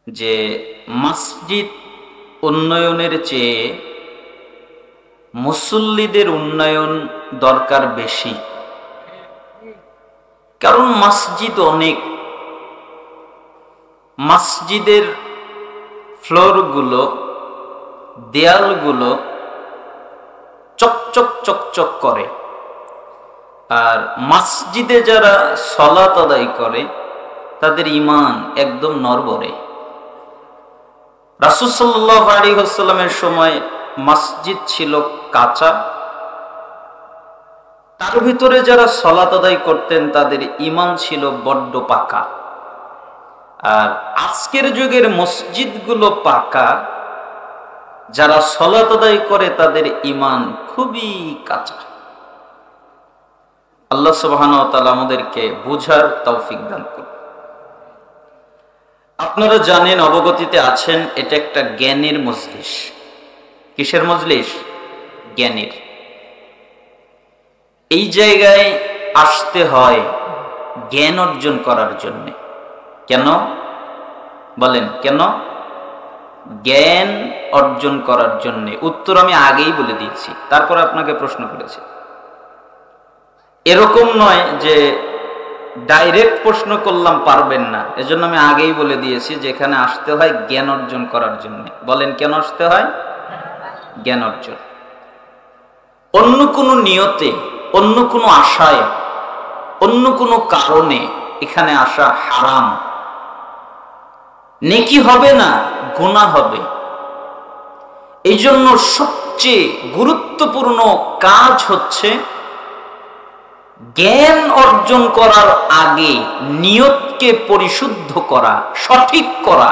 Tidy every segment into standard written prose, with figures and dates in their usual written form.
যে মসজিদ উন্নয়নের চেয়ে মুসল্লিদের উন্নয়ন দরকার বেশি। কারণ মসজিদ অনেক, মসজিদের ফ্লোরগুলো, দেয়ালগুলো চকচক চকচক করে, আর মসজিদে যারা সালাত আদায় করে তাদের ঈমান একদম নড়বড়ে। রাসূল সাল্লাল্লাহু আলাইহি ওয়াসাল্লামের সময় মসজিদ ছিল কাঁচা, তার ভিতরে যারা সালাত আদায় করতেন তাদের ঈমান ছিল বড্ড পাকা। আর আজকের যুগের মসজিদগুলো পাকা, যারা সালাত আদায় করে তাদের ঈমান খুবই কাঁচা। আল্লাহ সুবহানাহু ওয়া তাআলা আমাদেরকে বুঝার তৌফিক দান করুন। আপনারা জানেন, অবগতিতে আছেন, এটা একটা জ্ঞানের মজলিস। কিসের মজলিস? জ্ঞানের। এই জায়গায় আসতে হয় জ্ঞান অর্জন করার জন্য। কেন বলেন? কেন? জ্ঞান অর্জন করার জন্য। উত্তর আমি আগেই বলে দিয়েছি, তারপরে আপনাকে প্রশ্ন করেছি। এরকম নয় যে ডাইরেক্ট প্রশ্ন করলাম পারবেন না, এজন্য আমি আগেই বলে দিয়েছি যে এখানে আসতে হয় জ্ঞান অর্জন করার জন্য। বলেন কেন আসতে হয়? জ্ঞান অর্জন। অন্য কোনো নিয়তে, অন্য কোনো আশায়, অন্য কোনো কারণে এখানে আসা হারাম। নেকি হবে না, গুনাহ হবে। এই জন্য সবচেয়ে গুরুত্বপূর্ণ কাজ হচ্ছে জ্ঞান অর্জন করার আগে নিয়তকে পরিশুদ্ধ করা, সঠিক করা,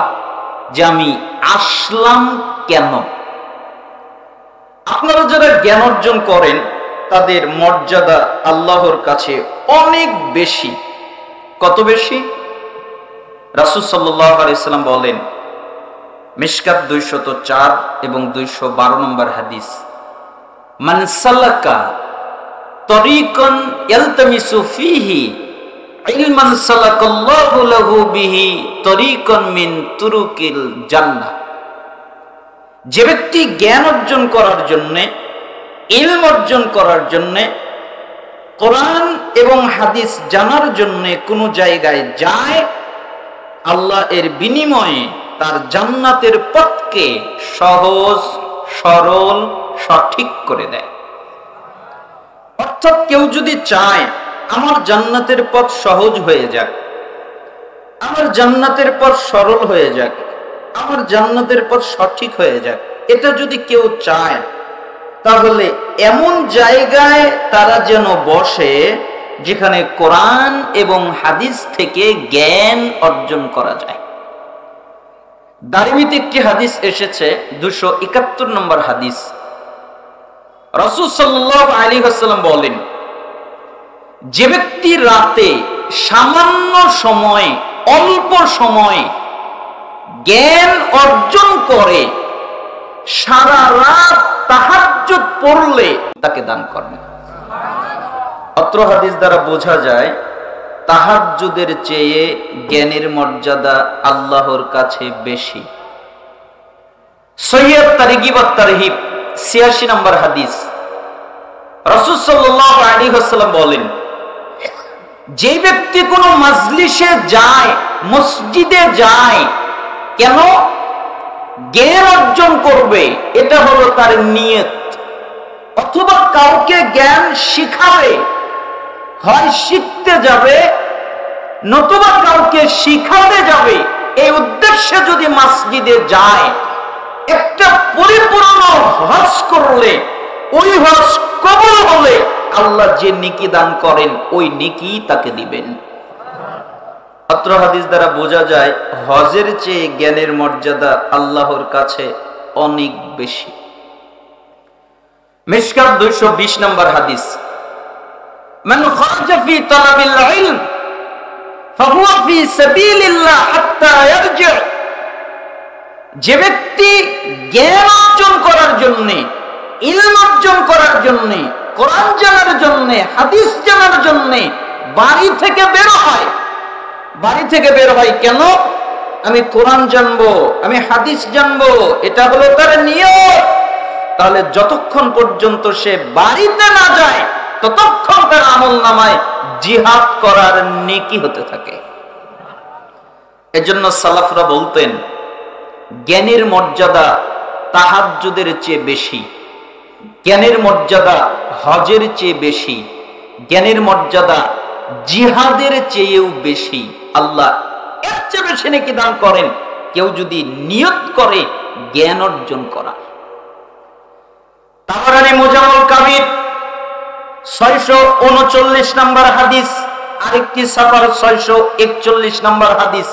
যে আমি আসলাম কেন। আপনারা যারা জ্ঞান অর্জন করেন তাদের মর্যাদা আল্লাহর কাছে অনেক বেশি। কত বেশি? রাসূল সাল্লাল্লাহু আলাইহি ওয়াসাল্লাম বলেন, মিশকাত 204 এবং 212 নম্বর হাদিস, মান সালাকা তরিকান ইয়ালতামিসু ফীহি ইলমান সালাকাল্লাহু লাহু বিহি তরিকান মিন তুরুকিল জান্নাহ। যে ব্যক্তি জ্ঞান অর্জন করার জন্য, ইলম অর্জন করার জন্য, কোরআন এবং হাদিস জানার জন্য কোনো জায়গায় যায়, আল্লাহ এর বিনিময়ে তার জান্নাতের পথকে সহজ, সরল, সঠিক করে দেয়। অর্থাৎ কেউ যদি চায় আমার জান্নাতের পথ সহজ হয়ে যাক, আমার জান্নাতের পথ সরল হয়ে যাক, আমার জান্নাতের পথ সঠিক হয়ে যাক, এটা যদি কেউ চায়, তাহলে এমন জায়গায় তারা যেন বসে যেখানে কোরআন এবং হাদিস থেকে জ্ঞান অর্জন করা যায়। দারিমিতে একটি হাদিস এসেছে, 271 নম্বর হাদিস। রাসূল সাল্লাল্লাহু আলাইহি ওয়াসাল্লাম বলেন, যে ব্যক্তি রাতে সামান্য সময়, অল্প সময় জ্ঞান অর্জন করে, সারা রাত তাহাজ্জুদ পড়লে তাকে দান করবেন। অত্র হাদিস দ্বারা বোঝা যায় তাহাজ্জুদের চেয়ে জ্ঞানের মর্যাদা আল্লাহর কাছে বেশি। সহিহ তারগিব ওয়াত তারহিব 86 নম্বর হাদিস। রাসূল সাল্লাল্লাহু আলাইহি ওয়াসাল্লাম বলেন, যে ব্যক্তি কোনো মজলিসে যায়, মসজিদে যায়, কেন? জ্ঞান অর্জন করবে, এটা হলো তার নিয়ত। অথবা কাউকে জ্ঞান শিখাবে, হয় শিখতে যাবে নতুবা কাউকে শিখাতে যাবে, এই উদ্দেশ্যে যদি মসজিদে যায়, একটা পরিপূর্ণ হজ করলে, ওই হজ কবুল হলে আল্লাহ যে নেকি দান করেন ওই নেকি তাকে দিবেন। অত্র হাদিস দ্বারা বোঝা যায় হজের চেয়ে জ্ঞানের মর্যাদা আল্লাহর কাছে অনেক বেশি। মিশকাত 220 নম্বর হাদিস, মান খারাজা ফি তালাবিল ইলম ফাহুয়া ফি সাবিলিল্লাহ হাত্তা ইয়ারজি। যে ব্যক্তি জ্ঞান অর্জন করার জন্য, ইলম অর্জন করার জন্য, কোরআন জানার জন্য, হাদিস জানার জন্য বাড়ি থেকে বের হয়, বাড়ি থেকে বের হয় কেন? আমি কোরআন জানবো, আমি হাদিস জানবো, এটা হলো তার নিয়ত, তাহলে যতক্ষণ পর্যন্ত সে বাড়িতে না যায় ততক্ষণ তার আমলনামায় জিহাদ করার নেকি হতে থাকে। এজন্য সালাফরা বলতেন জ্ঞানের মর্যাদা তাহাজ্জুদের চেয়ে বেশি, জ্ঞানের মর্যাদা হজের চেয়ে বেশি, জ্ঞানের মর্যাদা জিহাদের চেয়েও বেশি। আল্লাহ এর চেয়ে বেশি নেকি দান করেন কেউ যদি নিয়ত করে জ্ঞান অর্জন করা। তাবরানী মুজাম্মুল কাবির 639 নম্বর হাদিস, আরেকটি সাফার 641 নম্বর হাদিস।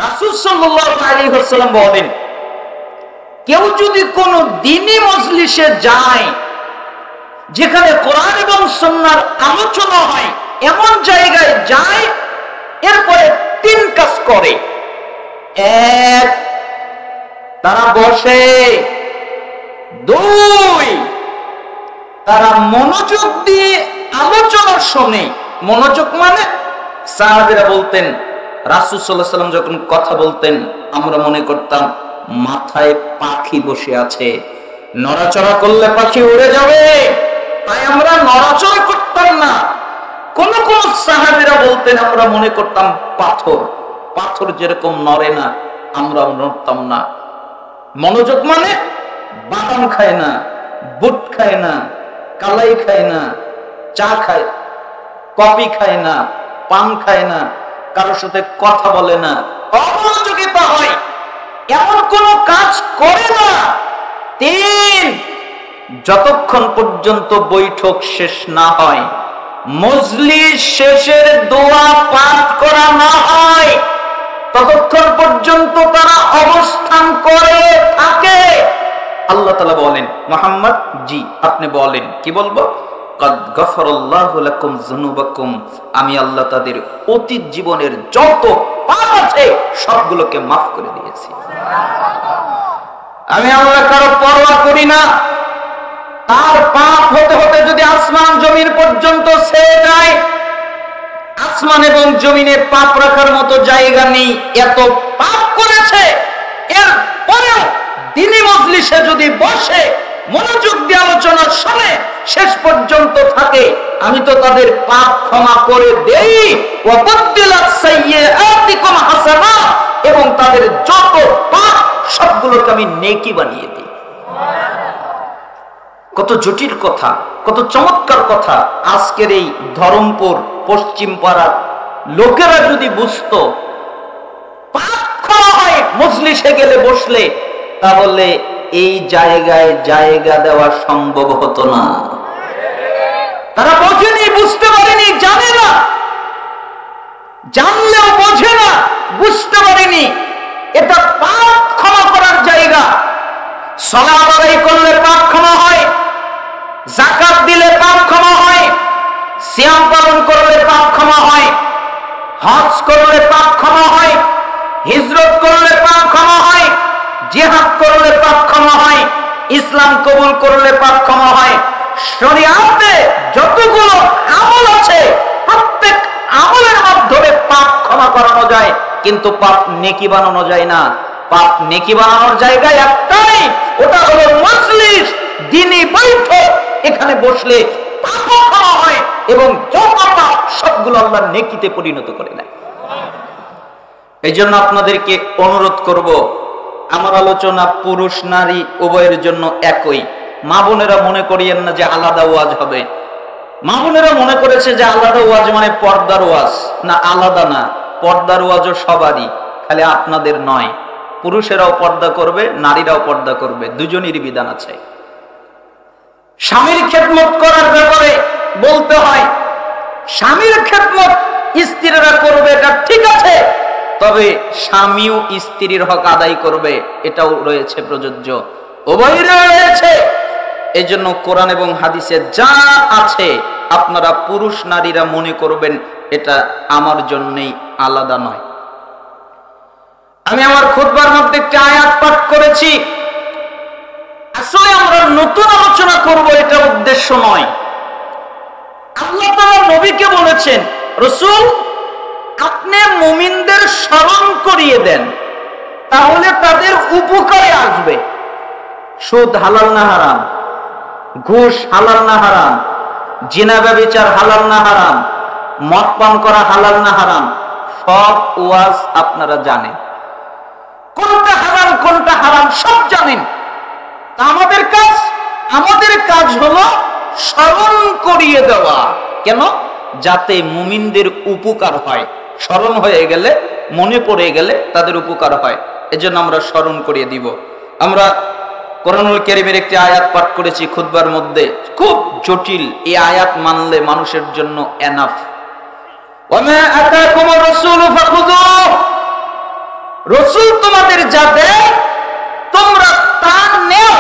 রাসূল সাল্লাল্লাহু আলাইহি ওয়াসাল্লাম বলেন কেউ যদি কোন দ্বীনি মজলিসে যায় যেখানে কোরআন এবং সুন্নাহর আলোচনা হয়, এমন জায়গায় যায়, এরপরে 3 কাজ করে। 1, তারা বসে। 2, তারা মনোযোগ দিয়ে আলোচনা শোনে। মনোযোগ মানে সাহাবীরা বলতেন রাসূল সাল্লাল্লাহু আলাইহি ওয়াসাল্লাম যখন কথা বলতেন আমরা মনে করতাম মাথায় পাখি বসে আছে, নড়াচড়া করলে পাখি উড়ে যাবে, তাই আমরা নড়াচড়া করতাম না। কোন কোন সাহাবীরা বলতেন আমরা মনে করতাম পাথর, পাথর যেরকম নড়ে না আমরা নড়তাম না। মনোযোগ মানে বাদাম খায় না, বুট খায় না, কালাই খায় না, চা খায়, কফি খায় না, পান খায় না, কারোর সাথে কথা বলে না, অমনোযোগিতা হয়, এমন কোন কাজ করে না। 3, যতক্ষণ পর্যন্ত বৈঠক শেষ না হয়, মজলিস শেষের দোয়া পাঠ করা না হয়, ততক্ষণ পর্যন্ত তারা অবস্থান করে থাকে। আল্লাহ তাআলা বলেন মুহাম্মদ জি আপনি বলেন, কি বলবো? কাদ গফারাল্লাহু লাকুম যুনুবাকুম, আমি আল্লাহ তাদের অতীত জীবনের যত পাপ আছে সবগুলোকে মাফ করে দিয়েছি। আমি আল্লাহ কারো পরোয়া করি না। তার পাপ হতে হতে যদি আসমান জমিন পর্যন্ত ছেয়ে যায়, আসমান এবং জমিনে পাপ রাখার মতো জায়গা নেই, এত পাপ করেছে। এর পরেও দ্বীনি মজলিসে যদি বসে মনোযোগ দিয়ে আলোচনা শুনে শেষ পর্যন্ত থাকে, আমি তো তাদের পাপ ক্ষমা করে দেই। ওয়া বাদদিলাত সাইয়্যাতিকুম হাসানাত, এবং তাদের যত পাপ সবগুলোকে আমি নেকি বানিয়ে দিই। কত জটিল কথা, কত চমৎকার কথা। আজকের এই ধরমপুর পশ্চিম পাড়ার লোকেরা যদি বুঝতো পাপ ক্ষমা হয় মজলিসে গেলে বসলে, তাহলে এই জায়গায় জায়গা দেওয়া সম্ভব হতো না। তারা বোঝেনি, বুঝতে পারেনি, জানে না, জানলেও বোঝে না, বুঝতে পারেনি এটা পাপ ক্ষমা করার জায়গা। সালাত আদায় করলে পাপ ক্ষমা হয়, যাকাত দিলে পাপ ক্ষমা হয়, সিয়াম পালন করলে পাপ ক্ষমা হয়, হজ করলে পাপ ক্ষমা হয়, হিজরত করলে পাপ ক্ষমা হয়, জিহাদ করলে পাপ ক্ষমা হয়, ইসলাম কবুল করলে পাপ ক্ষমা হয়। শরীয়তে যতগুলো আমল আছে প্রত্যেক আমলের মাধ্যমে পাপ ক্ষমা করানো যায়, কিন্তু পাপ নেকি বানানো যায় না। পাপ নেকি বানানোর জায়গায় একটাই, ওটা হলো মজলিস, দ্বীনি বৈঠক। এখানে বসলে পাপ ক্ষমা হয় এবং যত পাপ সবগুলো আল্লাহর নেকিতে পরিণত করে নেয়। এই জন্য আপনাদেরকে অনুরোধ করব, আমার আলোচনা পুরুষ নারী উভয়ের জন্য একই। মা বোনেরা মনে করিয়েন না যে আলাদা ওয়াজ হবে। মা বোনেরা মনে করেছে যে আলাদা ওয়াজ মানে পর্দার ওয়াজ। না, আলাদা না, পর্দার ওয়াজও সবারই, খালি আপনাদের নয়। পুরুষেরাও পর্দা করবে, নারীরাও পর্দা করবে, দুজনেরই বিধান আছে। স্বামীর খেদমত করার ব্যাপারে বলতে হয়, স্বামীর খেদমত স্ত্রীরা করবে, এটা ঠিক আছে, তবে স্বামীও স্ত্রীর হক আদায় করবে, এটাও রয়েছে প্রযোজ্য, উভয়ই রয়েছে। এই জন্য কোরআন এবং হাদিসে যা আছে আপনারা পুরুষ নারীরা মনে করবেন এটা আমার জন্যই আলাদা নয়। আমি আমার খুতবার মধ্যে একটা আয়াত পাঠ করেছি, আসলে আমরা নতুন আলোচনা করব এটা উদ্দেশ্য নয়। আল্লাহ তাআলা নবীকে বলেছেন, রাসূল আপনি মুমিনদের স্মরণ করিয়ে দেন, তাহলে তাদের উপকারে আসবে। সুদ হালাল না হারাম? ঘুষ হালাল না হারাম? জিনা ব্যভিচার হালাল না হারাম? মদ পান করা হালাল না হারাম? সব ওয়াজ আপনারা জানেন, কোনটা হালাল কোনটা হারাম সব জানেন। আমাদের কাজ হলো স্মরণ করিয়ে দেওয়া। কেন? যাতে মুমিনদের উপকার হয়, স্মরণ হয়ে গেলে, মনে পড়ে গেলে তাদের উপকার হয়, এজন্য আমরা স্মরণ করিয়ে দিব। আমরা কোরআনুল কারীমের একটি আয়াত পাঠ করেছি খুতবার মধ্যে, খুব জটিল। এই আয়াত মানলে মানুষের জন্য এনাফ। ওয়ামা আতাকুমুর রাসূলু ফাখুযুহু, রাসূল তোমাদের যা দেয় তোমরা তা নেও।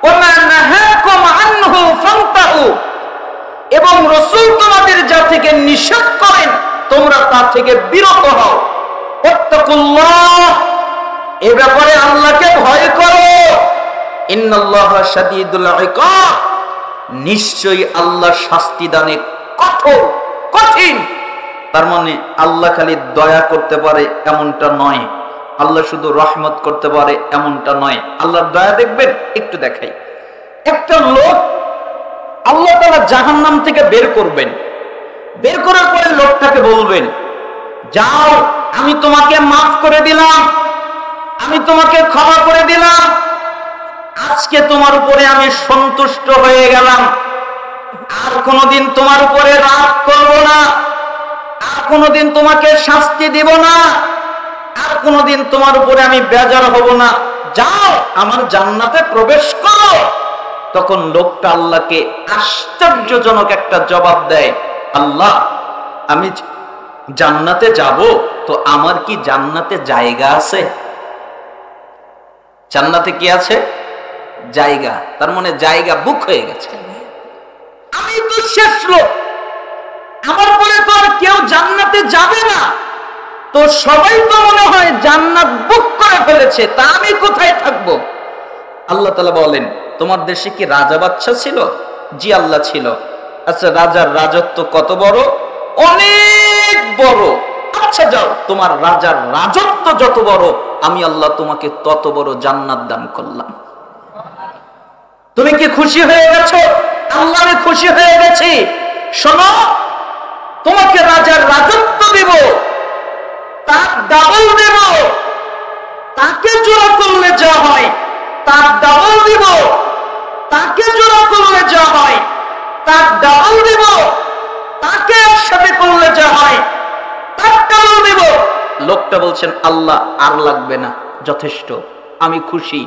ওয়ামা নাহাকুম আনহু ফান্তাহু, এবং রাসূল তোমাদের যা থেকে নিষেধ করেন তোমরা তা থেকে বিরত হও। ওয়াত্তাকুল্লাহ, এই ব্যাপারে আল্লাহকে ভয় করো। ইন্নাল্লাহা শাদীদুল ইকাব, নিশ্চয়ই আল্লাহ শাস্তি দানে কঠোর, কঠিন। তার মানে আল্লাহ খালি দয়া করতে পারে এমনটা নয়, আল্লাহ শুধু রহমত করতে পারে এমনটা নয়। আল্লাহর দয়া দেখবেন, একটু দেখাই। একটা লোক আল্লাহ তাআলা জাহান্নাম থেকে বের করবেন, বের করার পরে লোকটাকে বলবেন, যাও আমি তোমাকে মাফ করে দিলাম, আমি তোমাকে ক্ষমা করে দিলাম, আজকে তোমার উপরে আমি সন্তুষ্ট হয়ে গেলাম, আর কোনোদিন তোমার উপরে রাগ করব না, আর কোনোদিন তোমাকে শাস্তি দিব না, আর কোনোদিন তোমার উপরে আমি বেজার হব না, যাও আমার জান্নাতে প্রবেশ করো। তখন লোকটা আল্লাহকে আশ্চর্যজনক একটা জবাব দেয়, আল্লাহ আমি জান্নাতে যাব, তো আমার কি জান্নাতে জায়গা আছে? জান্নাতে কি আছে? জায়গা। তার মানে জায়গা বুক হয়ে গেছে। আমি তো শেষ লোক, আমার পরে তো আর কেউ জান্নাতে যাবে না, তো সবাই তো মনে হয় জান্নাত বুক করে ফেলেছে, তা আমি কোথায় থাকবো? আল্লাহ তাআলা বলেন, তোমার দেশে কি রাজা বাদশা ছিল? জি আল্লাহ ছিল। আচ্ছা রাজার রাজত্ব কত বড়? অনেক বড়। আচ্ছা যাও, তোমার রাজার রাজত্ব যত বড়, আমি আল্লাহ তোমাকে তত বড় জান্নাত দান করলাম। তুমি কি খুশি হয়ে গেছো? আল্লাহ আমি খুশি হয়ে গেছি। শোনো, তোমাকে রাজার রাজত্ব দেব, তার ডাবল দেব, তাকে জোড়া করলে যা হয় তার ডাবল দেব, তাকে জোড়া করলে যা হয় তার ডাবল দেব, তাকে একসাথে করলে যা হয় তার ডাবল দেব। লোকটা বলছেন, আল্লাহ আর লাগবে না, যথেষ্ট, আমি খুশি।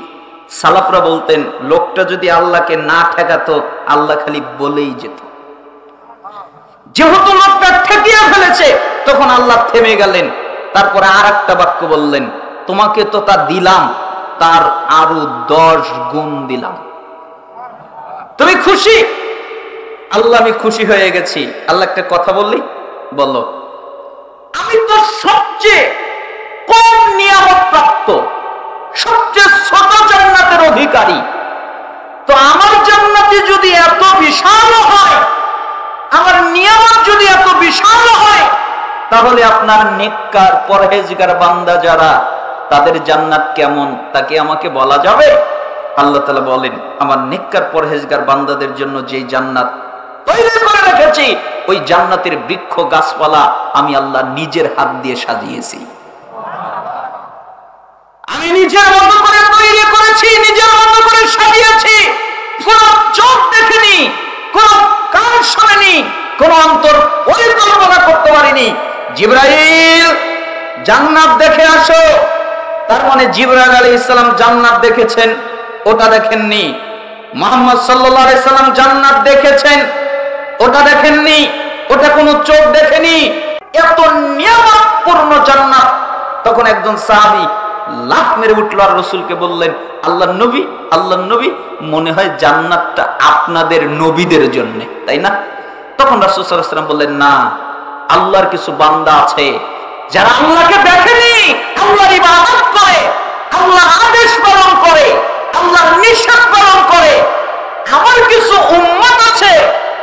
সালাফরা বলতেন, লোকটা যদি আল্লাহকে না ঠেকাতো, আল্লাহ খালি বলেই যেত। যেহেতু লোকটা ঠেকিয়ে ফেলেছে, তখন আল্লাহ থেমে গেলেন। তারপরে আর একটা বাক্য বললেন, তোমাকে তো তা দিলাম, তার আরো 10 গুণ দিলাম। তুমি খুশি? আল্লাহ আমি খুশি হয়ে গেছি। আল্লাহ একটা কথা বললি, বলো, আমি তো সবচেয়ে কম নিয়ামত প্রাপ্ত, সবচেয়ে ছোট জান্নাতের অধিকারী, তো আমার জান্নাতে যদি এত বিশাল হয়, আমার নিয়ামত যদি এত বিশাল হয়, তাহলে আপনার নেককার পরহেজগার বান্দা যারা, তাদের জান্নাত কেমন তাকে আমাকে বলা যাবে? আল্লাহ তাআলা বলেন, আমার নেককার পরহেজগার বান্দাদের জন্য যে জান্নাত তৈরি করে রেখেছি, ওই জান্নাতের বৃক্ষ গাছপালা আমি আল্লাহ নিজের হাত দিয়ে সাজিয়েছি। আমি নিজের মতো করে তৈরি করেছি, নিজের মতো করে সাজিয়েছি। কোন চোখ দেখেনি, কোন কান শোনেনি, কোন অন্তর পরিকল্পনা করতে পারিনি। জিবরাইল জান্নাত দেখে আসো, তার মানে জিবরাইল আলাইহিস সালাম জান্নাত দেখেছেন, ওটা দেখেননি। মুহাম্মদ সাল্লাল্লাহু আলাইহি সাল্লাম জান্নাত দেখেছেন, ওটা দেখেননি, ওটা কোনো চোখ দেখেনি। এত নিয়ামতপূর্ণ জান্নাত। তখন একজন সাহাবী লাফ মেরে উঠল আর রাসূলকে বললেন, আল্লাহর নবী, আল্লাহর নবী, মনে হয় জান্নাতটা আপনাদের নবীদের জন্য, তাই না? তখন রাসূল সাল্লাল্লাহু আলাইহি ওয়াসাল্লাম বললেন, না, আল্লাহর কিছু বান্দা আছে যারা আল্লাহকে দেখেনি, আল্লাহর ইবাদত করে, আল্লাহর আদেশ পালন করে, আল্লাহর নিষেধ পালন করে। আমার কিছু উম্মত আছে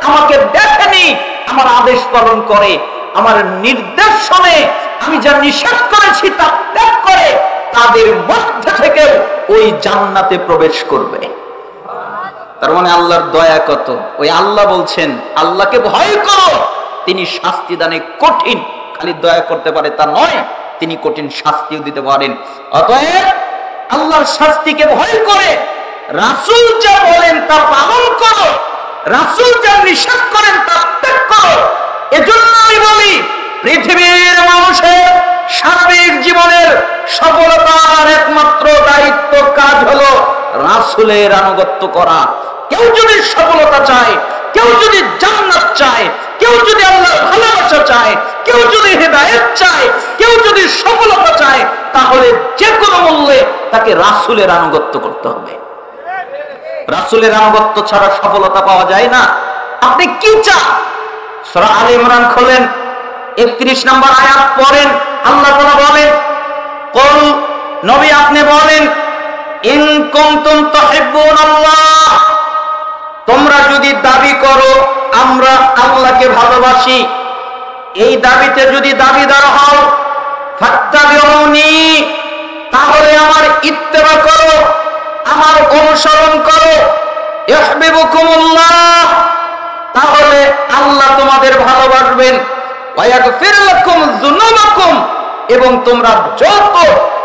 আমাকে দেখেনি, আমার আদেশ পালন করে, আমার নির্দেশ শুনে আমি যা নিষেধ করেছি তা ত্যাগ করে তাদের মধ্যে থেকে ওই জান্নাতে প্রবেশ করবে। তার মানে আল্লাহর দয়া কত! ওই আল্লাহ বলছেন আল্লাহকে ভয় করো, তিনি শাস্তি দানে কঠিন। খালি দয়া করতে পারে তা নয়, তিনি কঠিন শাস্তিও দিতে পারেন। অতএব আল্লাহর শাস্তিকে ভয় করে রাসূল যা বলেন তা পালন করো, রাসূল যা নিষেধ করেন তা ত্যাগ করো। এজন্য আমি বলি পৃথিবীর মানুষের সার্বিক জীবনের সফলতার একমাত্র দায়িত্ব কাজ হলো রাসূলের আনুগত্য করা। কেউ যদি সফলতা চায়, কেউ যদি জান্নাত চায়, কেউ যদি আল্লাহর ভালোবাসা চায়, কেউ যদি হেদায়েত চায়, কেউ যদি সফলতা চায়, তাহলে যে কোনো মূল্যে তাকে রাসূলের আনুগত্য করতে হবে। রাসূলের আনুগত্য ছাড়া সফলতা পাওয়া যায় না। আপনি কি চান? সূরা আলে ইমরান খোলেন, 31 নম্বর আয়াত পড়েন। আল্লাহ তাআলা বলেন, কুল, নবী আপনি বলেন, ইন কুনতুম তুহিব্বুনাল্লাহ, তোমরা যদি দাবি করো আমরা আল্লাহকে ভালোবাসি, এই দাবিতে যদি দাবিদার হও, ফাত্তাবিউনি, তাহলে আমার ইত্তেবা করো, আমার অনুসরণ করো। ইউহিব্বুকুমুল্লাহ, তাহলে আল্লাহ তোমাদের ভালোবাসবেন। ওয়া ইয়াগফির লাকুম যুনুবাকুম, এবং তোমরা যত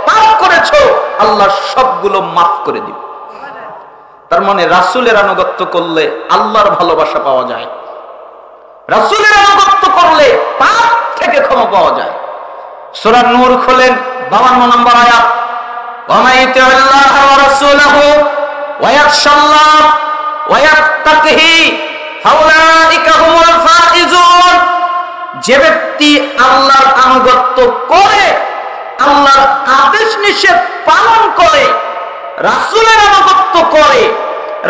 পাপ করেছো আল্লাহ সবগুলো মাফ করে দিবেন। তার মানে রাসূলের আনুগত্য করলে আল্লাহর ভালোবাসা পাওয়া যায়, রাসূলের আনুগত্য করলে পাপ থেকে ক্ষমা পাওয়া যায়। সূরা নূর খোলেন, 52 নম্বর আয়াত, ওয়া মান ইউতিল্লাহ ওয়া রাসূলাহু ওয়া ইয়াখশাল্লাহ ওয়া ইয়াত্তাকিহি ফাউলাইকা হুমুল ফাইজুন, যে ব্যক্তি আল্লাহর আনুগত্য করে, আল্লাহর আদেশ নিষেধ পালন করে, রাসূলের আনুগত্য করে,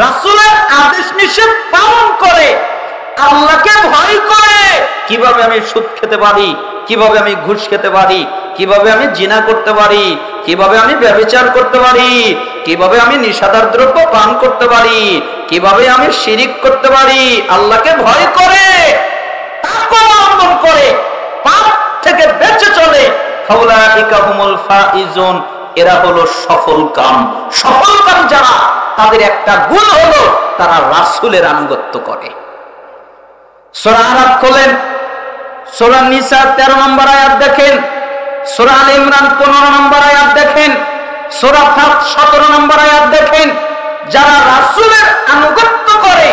রাসূলের আদেশ নিষেধ পালন করে, আল্লাহকে ভয় করে, কিভাবে আমি সুদ খেতে পারি, কিভাবে আমি ঘুষ খেতে পারি, কিভাবে আমি জিনা করতে পারি, কিভাবে আমি ব্যভিচার করতে পারি, কিভাবে আমি নিষিদ্ধ দ্রব্য পান করতে পারি, কিভাবে আমি শিরিক করতে পারি, আল্লাহকে ভয় করে, তাকওয়া অবলম্বন করে, পাপ থেকে বেঁচে চলে, ফাউলাইকা হুমুল ফাইজুন, এরা হলো সফল কাম। সফল কাম যারা, তাদের একটা গুণ হলো তারা রাসূলের আনুগত্য করে। সূরা আরাফ খোলেন, সূরা নিসা 13 নম্বর আয়াত দেখেন, সূরা আলে ইমরান 15 নম্বর আয়াত দেখেন, সূরা ফাত 17 নম্বর আয়াত দেখেন। যারা রাসূলের আনুগত্য করে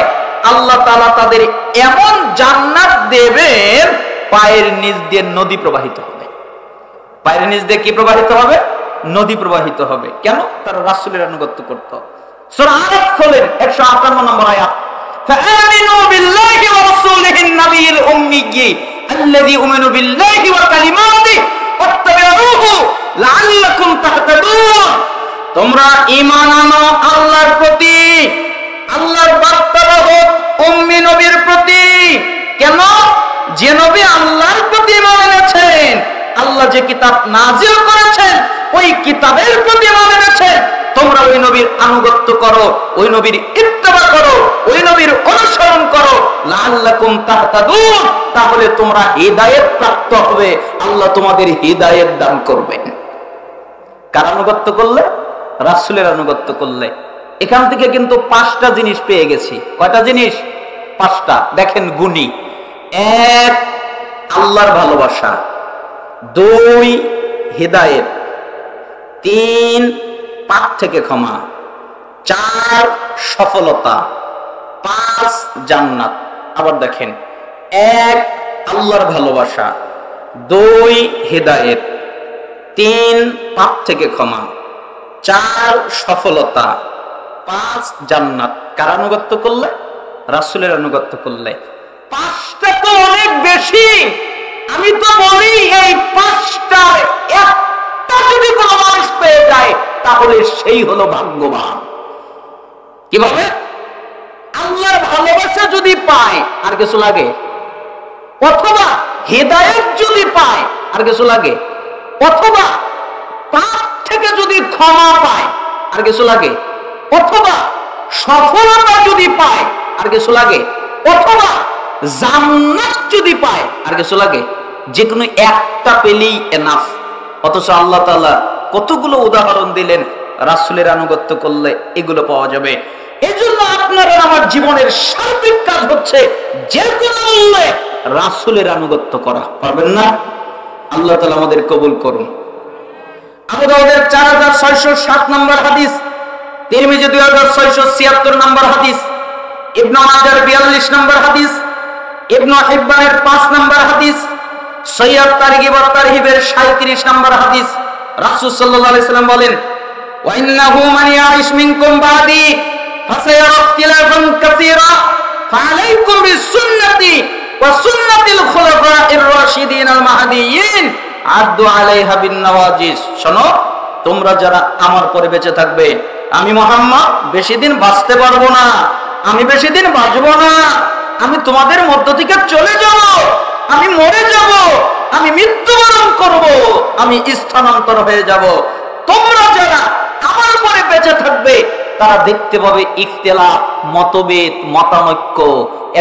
আল্লাহ তাআলা তাদের এমন জান্নাত দেবেন, পায়ের নিচ দিয়ে নদী প্রবাহিত হবে। পায়ের নিচ দিয়ে কি প্রবাহিত হবে? নদী প্রবাহিত হবে। কেন? তারা রাসূলের আনুগত্য করত। সূরা আরাফ খোলেন, 158 নম্বর আয়াত, فآمنوا بالله ورسوله النبي الأمي الذي يؤمن بالله وكلماته واتبعوه لعلكم تهتدون, তোমরা ঈমান আনো আল্লাহর প্রতি, আল্লাহর বার্তাবাহক উম্মি নবীর প্রতি। কেন? যে নবী আল্লাহর প্রতি ঈমান এনেছেন, আল্লাহ যে কিতাব নাজিল করেছেন ওই কিতাবের প্রতি ঈমান এনেছেন, তোমরা ওই নবীর আনুগত্য করো, ওই নবীর ইত্তেবা করো, ওই নবীর অনুসরণ করো, লাআল্লাকুম তাহতাদুন, তাহলে তোমরা হিদায়াত প্রাপ্ত হবে, আল্লাহ তোমাদের হিদায়াত দান করবেন। কার আনুগত্য করলে? রাসূলের আনুগত্য করলে। এখান থেকে কিন্তু 5টা জিনিস পেয়ে গেছি। কয়টা জিনিস? 5টা। দেখেন গুণী। 1, আল্লাহর ভালোবাসা, 2, হিদায়াত, 3, পাপ থেকে ক্ষমা, 4, সফলতা, 5, জান্নাত। আবার দেখেন, 1, আল্লাহর ভালোবাসা, 2, হিদায়াত, 3, পাপ থেকে ক্ষমা, 4, সফলতা, 5, জান্নাত। কার আনুগত্য করলে? রাসূলের আনুগত্য করলে। 5টা তো অনেক বেশি। আমি তো বলি এই 5টার একটা যদি কোনো মানুষ পেয়ে যায় তাহলে সেই হলো ভাগ্যবান। কিভাবে? আল্লাহর ভালোবাসা যদি পায় আর কিছু লাগে, অথবা হিদায়াত যদি পায় আর কিছু লাগে, অথবা পাপ থেকে যদি ক্ষমা পায় আর কিছু লাগে, অথবা সফলতা যদি পায় আর কিছু লাগে, অথবা জান্নাত যদি পায় আর কিছু লাগে, যে কোনো একটা পেলেই এনাফ। অথচ আল্লাহ তাআলা কতগুলো উদাহরণ দিলেন রাসূলের আনুগত্য করলে এগুলো পাওয়া যাবে। এজন্য আপনার আমার জীবনের সার্বিক কাজ হচ্ছে যে কোনো মূল্যে রাসূলের আনুগত্য করা। পারবেন না? আল্লাহ তাআলা আমাদের কবুল করুন। আবু দাউদের 4607 নম্বর হাদিস, তিরমিজি 2676 নম্বর হাদিস, ইবনে মাজার 42 নম্বর হাদিস, ইবনে হিব্বানের 5 নম্বর হাদিস, সহিহ তারগিব ওয়া তারহিবের 37 নম্বর হাদিস। রাসূল সাল্লাল্লাহু আলাইহি সাল্লাম বলেন, ওয়া ইন্নাহু মান ইয়াইশ মিনকুম বাদি ফাসায়ারা ইখতিলাফান কাসীরা ফাআলাইকুম বিসুন্নতি ওয়া সুন্নাতিল খুলাফা'iর রাশিদিন আল মাহদিয়্যিন আদু আলাইহা বিন নওয়াজিস। শোনো, তোমরা যারা আমার পরে বেঁচে থাকবে, আমি মুহাম্মদ বেশি দিন বাঁচতে পারবো না, আমি বেশি দিন বাঁচবো না, আমি তোমাদের মধ্য থেকে চলে যাব, আমি মরে যাব, আমি মৃত্যুবরণ করব, আমি স্থানান্তর হয়ে যাব। তোমরা যারা আমার পরে বেঁচে থাকবে তারা দেখতে পাবে ইখতিলাফ, মতভেদ, মতানৈক্য,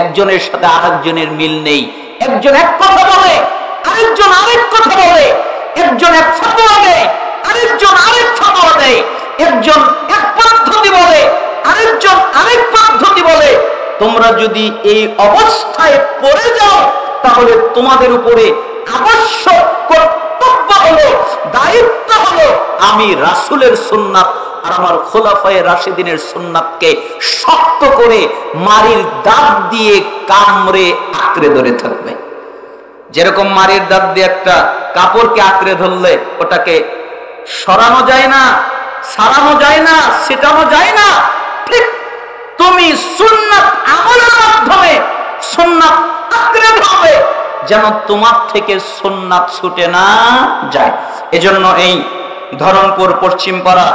একজনের সাথে আরেকজনের মিল নেই, একজন এক কথা বলে আরেকজন আরেক কথা বলে, একজন এক ফতোয়া দেয় আরেকজন আরেক ফতোয়া দেয়, একজন এক পদ্ধতি বলে আরেকজন আরেক পদ্ধতি বলে। তোমরা যদি এই অবস্থায় পড়ে যাও তাহলে তোমাদের উপরে আবশ্যক কর্তব্য হলো, দায়িত্ব হলো, আমি রাসূলের সুন্নাত আর আমার খোলাফায়ে রাশিদিনের সুন্নাতকে শক্ত করে মারির দাঁত দিয়ে কামড়ে আঁকড়ে ধরে থাকবে। যেরকম মারির দাঁত দিয়ে একটা কাপড়কে আঁকড়ে ধরলে ওটাকে সরানো যায় না, সারানো যায় না, ছিটানো যায় না, ঠিক তুমি সুন্নাত আমলের মাধ্যমে সুন্নাত আঁকড়ে ধরবে যেন তোমার থেকে সুন্নাত ছুটে না যায়। এজন্য এই ধরমপুর পশ্চিমপাড়া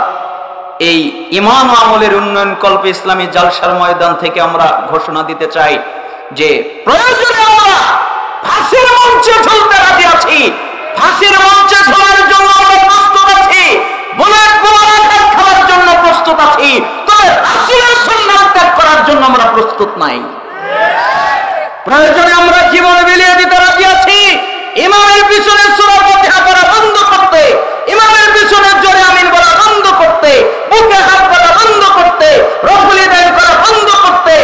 এই ইমান ও আমলের উন্নয়ন কল্প ইসলামী জালসার ময়দান থেকে আমরা ঘোষণা দিতে চাই যে প্রয়োজনে আমরা ফাঁসির মঞ্চে ঝুলতে রাজি আছি, ফাঁসির মঞ্চে ঝোলার জন্য আমরা প্রস্তুত আছি, বুলেট বোমার আঘাত খাওয়ার জন্য প্রস্তুত আছি, তবে রাসূলের সুন্নাত ত্যাগ করার জন্য আমরা প্রস্তুত নাই। প্রয়োজনে আমরা জীবন বিলিয়ে দিতে রাজি আছি, ইমামের পিছনে সূরা ফাতিহা পড়া বন্ধ করতে, ইমামের পিছনে জোরে আমিন বলা বন্ধ করতে, বুকে হাত দেওয়া বন্ধ করতে, রফুল ইদান করা বন্ধ করতে,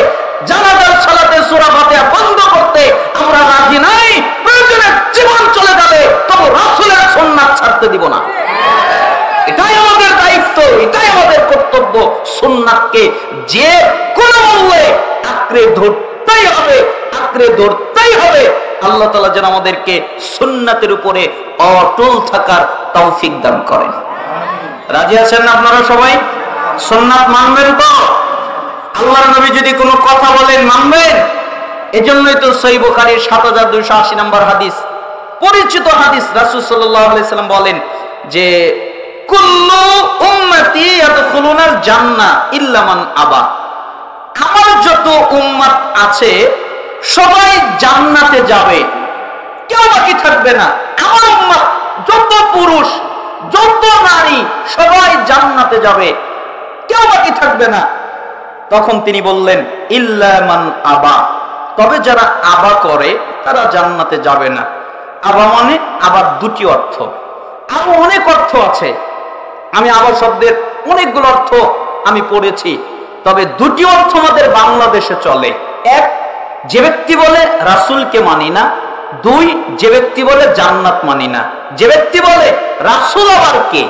জানাজার সালাতে সূরা ফাতিহা বন্ধ করতে আমরা রাজি নাই। প্রয়োজনে জীবন চলে যাবে তবু রাসূলের সুন্নাত ছাড়তে দিব না। এটাই আমাদের দায়িত্ব, এটাই আমাদের কর্তব্য। সুন্নাতকে যে কোনো মূল্যে আঁকড়ে ধরতেই হবে, আঁকড়ে ধরতেই হবে। আল্লাহ তাআলা যেন আমাদেরকে সুন্নাতের উপরে অটল থাকার তৌফিক দান করেন। রাজি আছেন না আপনারা সবাই? সুন্নাত মানবেন তো? আল্লাহর নবী যদি কোনো কথা বলেন মানবেন? এজন্যই তো সহিহ বুখারীর 7280 নম্বর হাদিস, পরিচিত হাদিস, রাসূল সাল্লাল্লাহু আলাইহি সাল্লাম বলেন যে কুল্লু উম্মতি ইয়াদখুলুনাল জান্নাহ ইল্লা মান আবা। আমার যত উম্মত আছে সবাই জান্নাতে যাবে, কেউ বাকি থাকবে না। আমার উম্মত যত পুরুষ যত নারী সবাই জান্নাতে যাবে, কেউ বাকি থাকবে না। তখন তিনি বললেন ইল্লা মান আবা, তবে যারা আবা করে তারা জান্নাতে যাবে না। আবা মানে আবার দুটি অর্থ, আরো অনেক অর্থ আছে। আমি আবা শব্দের অনেকগুলো অর্থ আমি পড়েছি, তবে দুটি অর্থ আমাদের বাংলাদেশে চলে। এক, যে ব্যক্তি বলে রাসূলকে মানি না। দুই, যে ব্যক্তি বলে জান্নাত মানি না। যে ব্যক্তি বলে রাসূল আবার কে,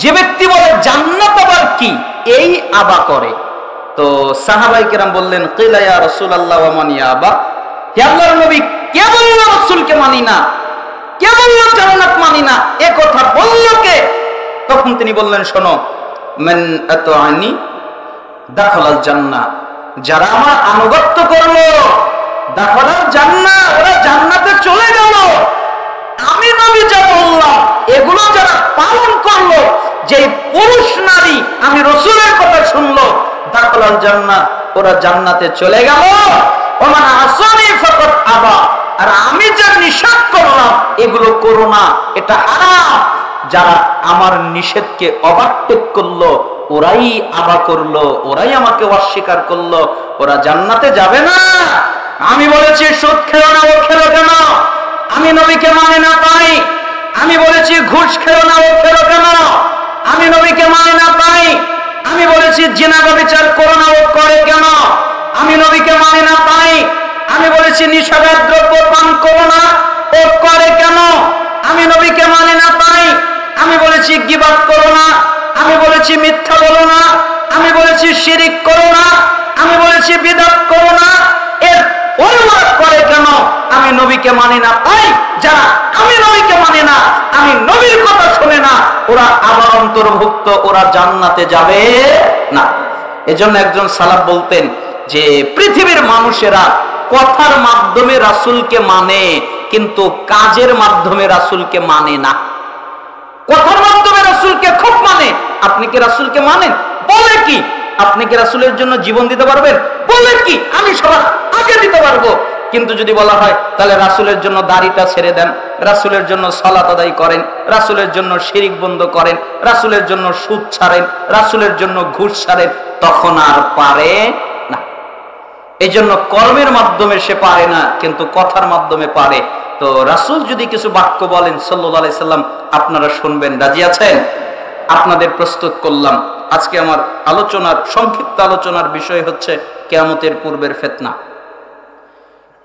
যে ব্যক্তি বলে জান্নাত আবার কি, এই আবা করে। তো সাহাবায়ে কেরাম বললেন কিলা ইয়া রাসূলুল্লাহ ওয়া মান ইয়া আবা, হে আল্লাহর নবী, কে বলল রাসূলকে মানি না, কে বলল জান্নাত মানি না, এ কথা বলল কে? তখন তিনি বললেন শোনো, মান আতাআনি দাখালাল জান্নাহ, যারা আমার আনুগত্য করলো দাখালাল জান্নাহ, ওরা জান্নাতে চলে গেল। আমি নবী যা বললাম এগুলো যারা পালন করলো, যে পুরুষ নারী আমি রাসূলের কথা শুনলো, দাখালাল জান্নাহ, ওরা জান্নাতে চলে গেল। ওমান আসানি ফাকাত আবা, আর আমি যা নিষেধ করলাম এগুলো করো না, এটা হারাম, যারা আমার নিষেধকে ওভারটেক করলো ওরাই আবা করলো, ওরাই আমাকে অস্বীকার করলো, ওরা জান্নাতে যাবে না। আমি বলেছি সুদ খেলো না, ও খেলো কেন? আমি নবীকে মানে না তাই আমি বলেছি ঘুষ খেলো না, ও খেলো কেন? আমি নবীকে মানে না তাই আমি বলেছি জিনা ব্যভিচার করো না, ও করে কেন? আমি নবীকে মানে না তাই আমি বলেছি নিষেধাজ্ঞ দ্রব্য পান করো না, ও করে কেন? আমি নবীকে মানে না তাই আমি বলেছি গীবত করো না, আমি বলেছি মিথ্যা বলো না, আমি বলেছি শিরিক করো না, আমি বলেছি বিদআত করো না, এর পরিবার করে কেন? আমি নবীকে মানি না তাই যারা আমি নবীকে মানে না, আমি নবীর কথা শুনে না, ওরা আবার অন্তর্ভুক্ত, ওরা জান্নাতে যাবে না। এজন্য একজন সালাফ বলতেন যে পৃথিবীর মানুষেরা কথার মাধ্যমে রাসূলকে মানে, কিন্তু কাজের মাধ্যমে রাসূলকে মানে না। কথার মাধ্যমে রাসূলকে খুব মানে, আপনি কি রাসূলকে মানেন? বলে কি আপনি কি রাসূলের জন্য জীবন দিতে পারবেন? বলে কি আমি সবার আগে দিতে পারবো। কিন্তু যদি বলা হয় তাহলে রাসূলের জন্য দাড়িটা ছেড়ে দেন, রাসূলের জন্য সালাত আদায় করেন, রাসূলের জন্য শিরিক বন্ধ করেন, রাসূলের জন্য সুদ ছাড়েন, রাসূলের জন্য ঘুষ ছাড়েন, তখন আর পারে না। এই জন্য কর্মের মাধ্যমে সে পারে না, কিন্তু কথার মাধ্যমে পারে। তো রাসূল যদি কিছু বাক্য বলেন সাল্লাল্লাহু আলাইহি সাল্লাম, আপনারা শুনবেন, রাজি আছেন? আপনাদের প্রস্তুত করলাম। আজকে আমার সংক্ষিপ্ত আলোচনার বিষয় হচ্ছে কিয়ামতের পূর্বের ফিতনা।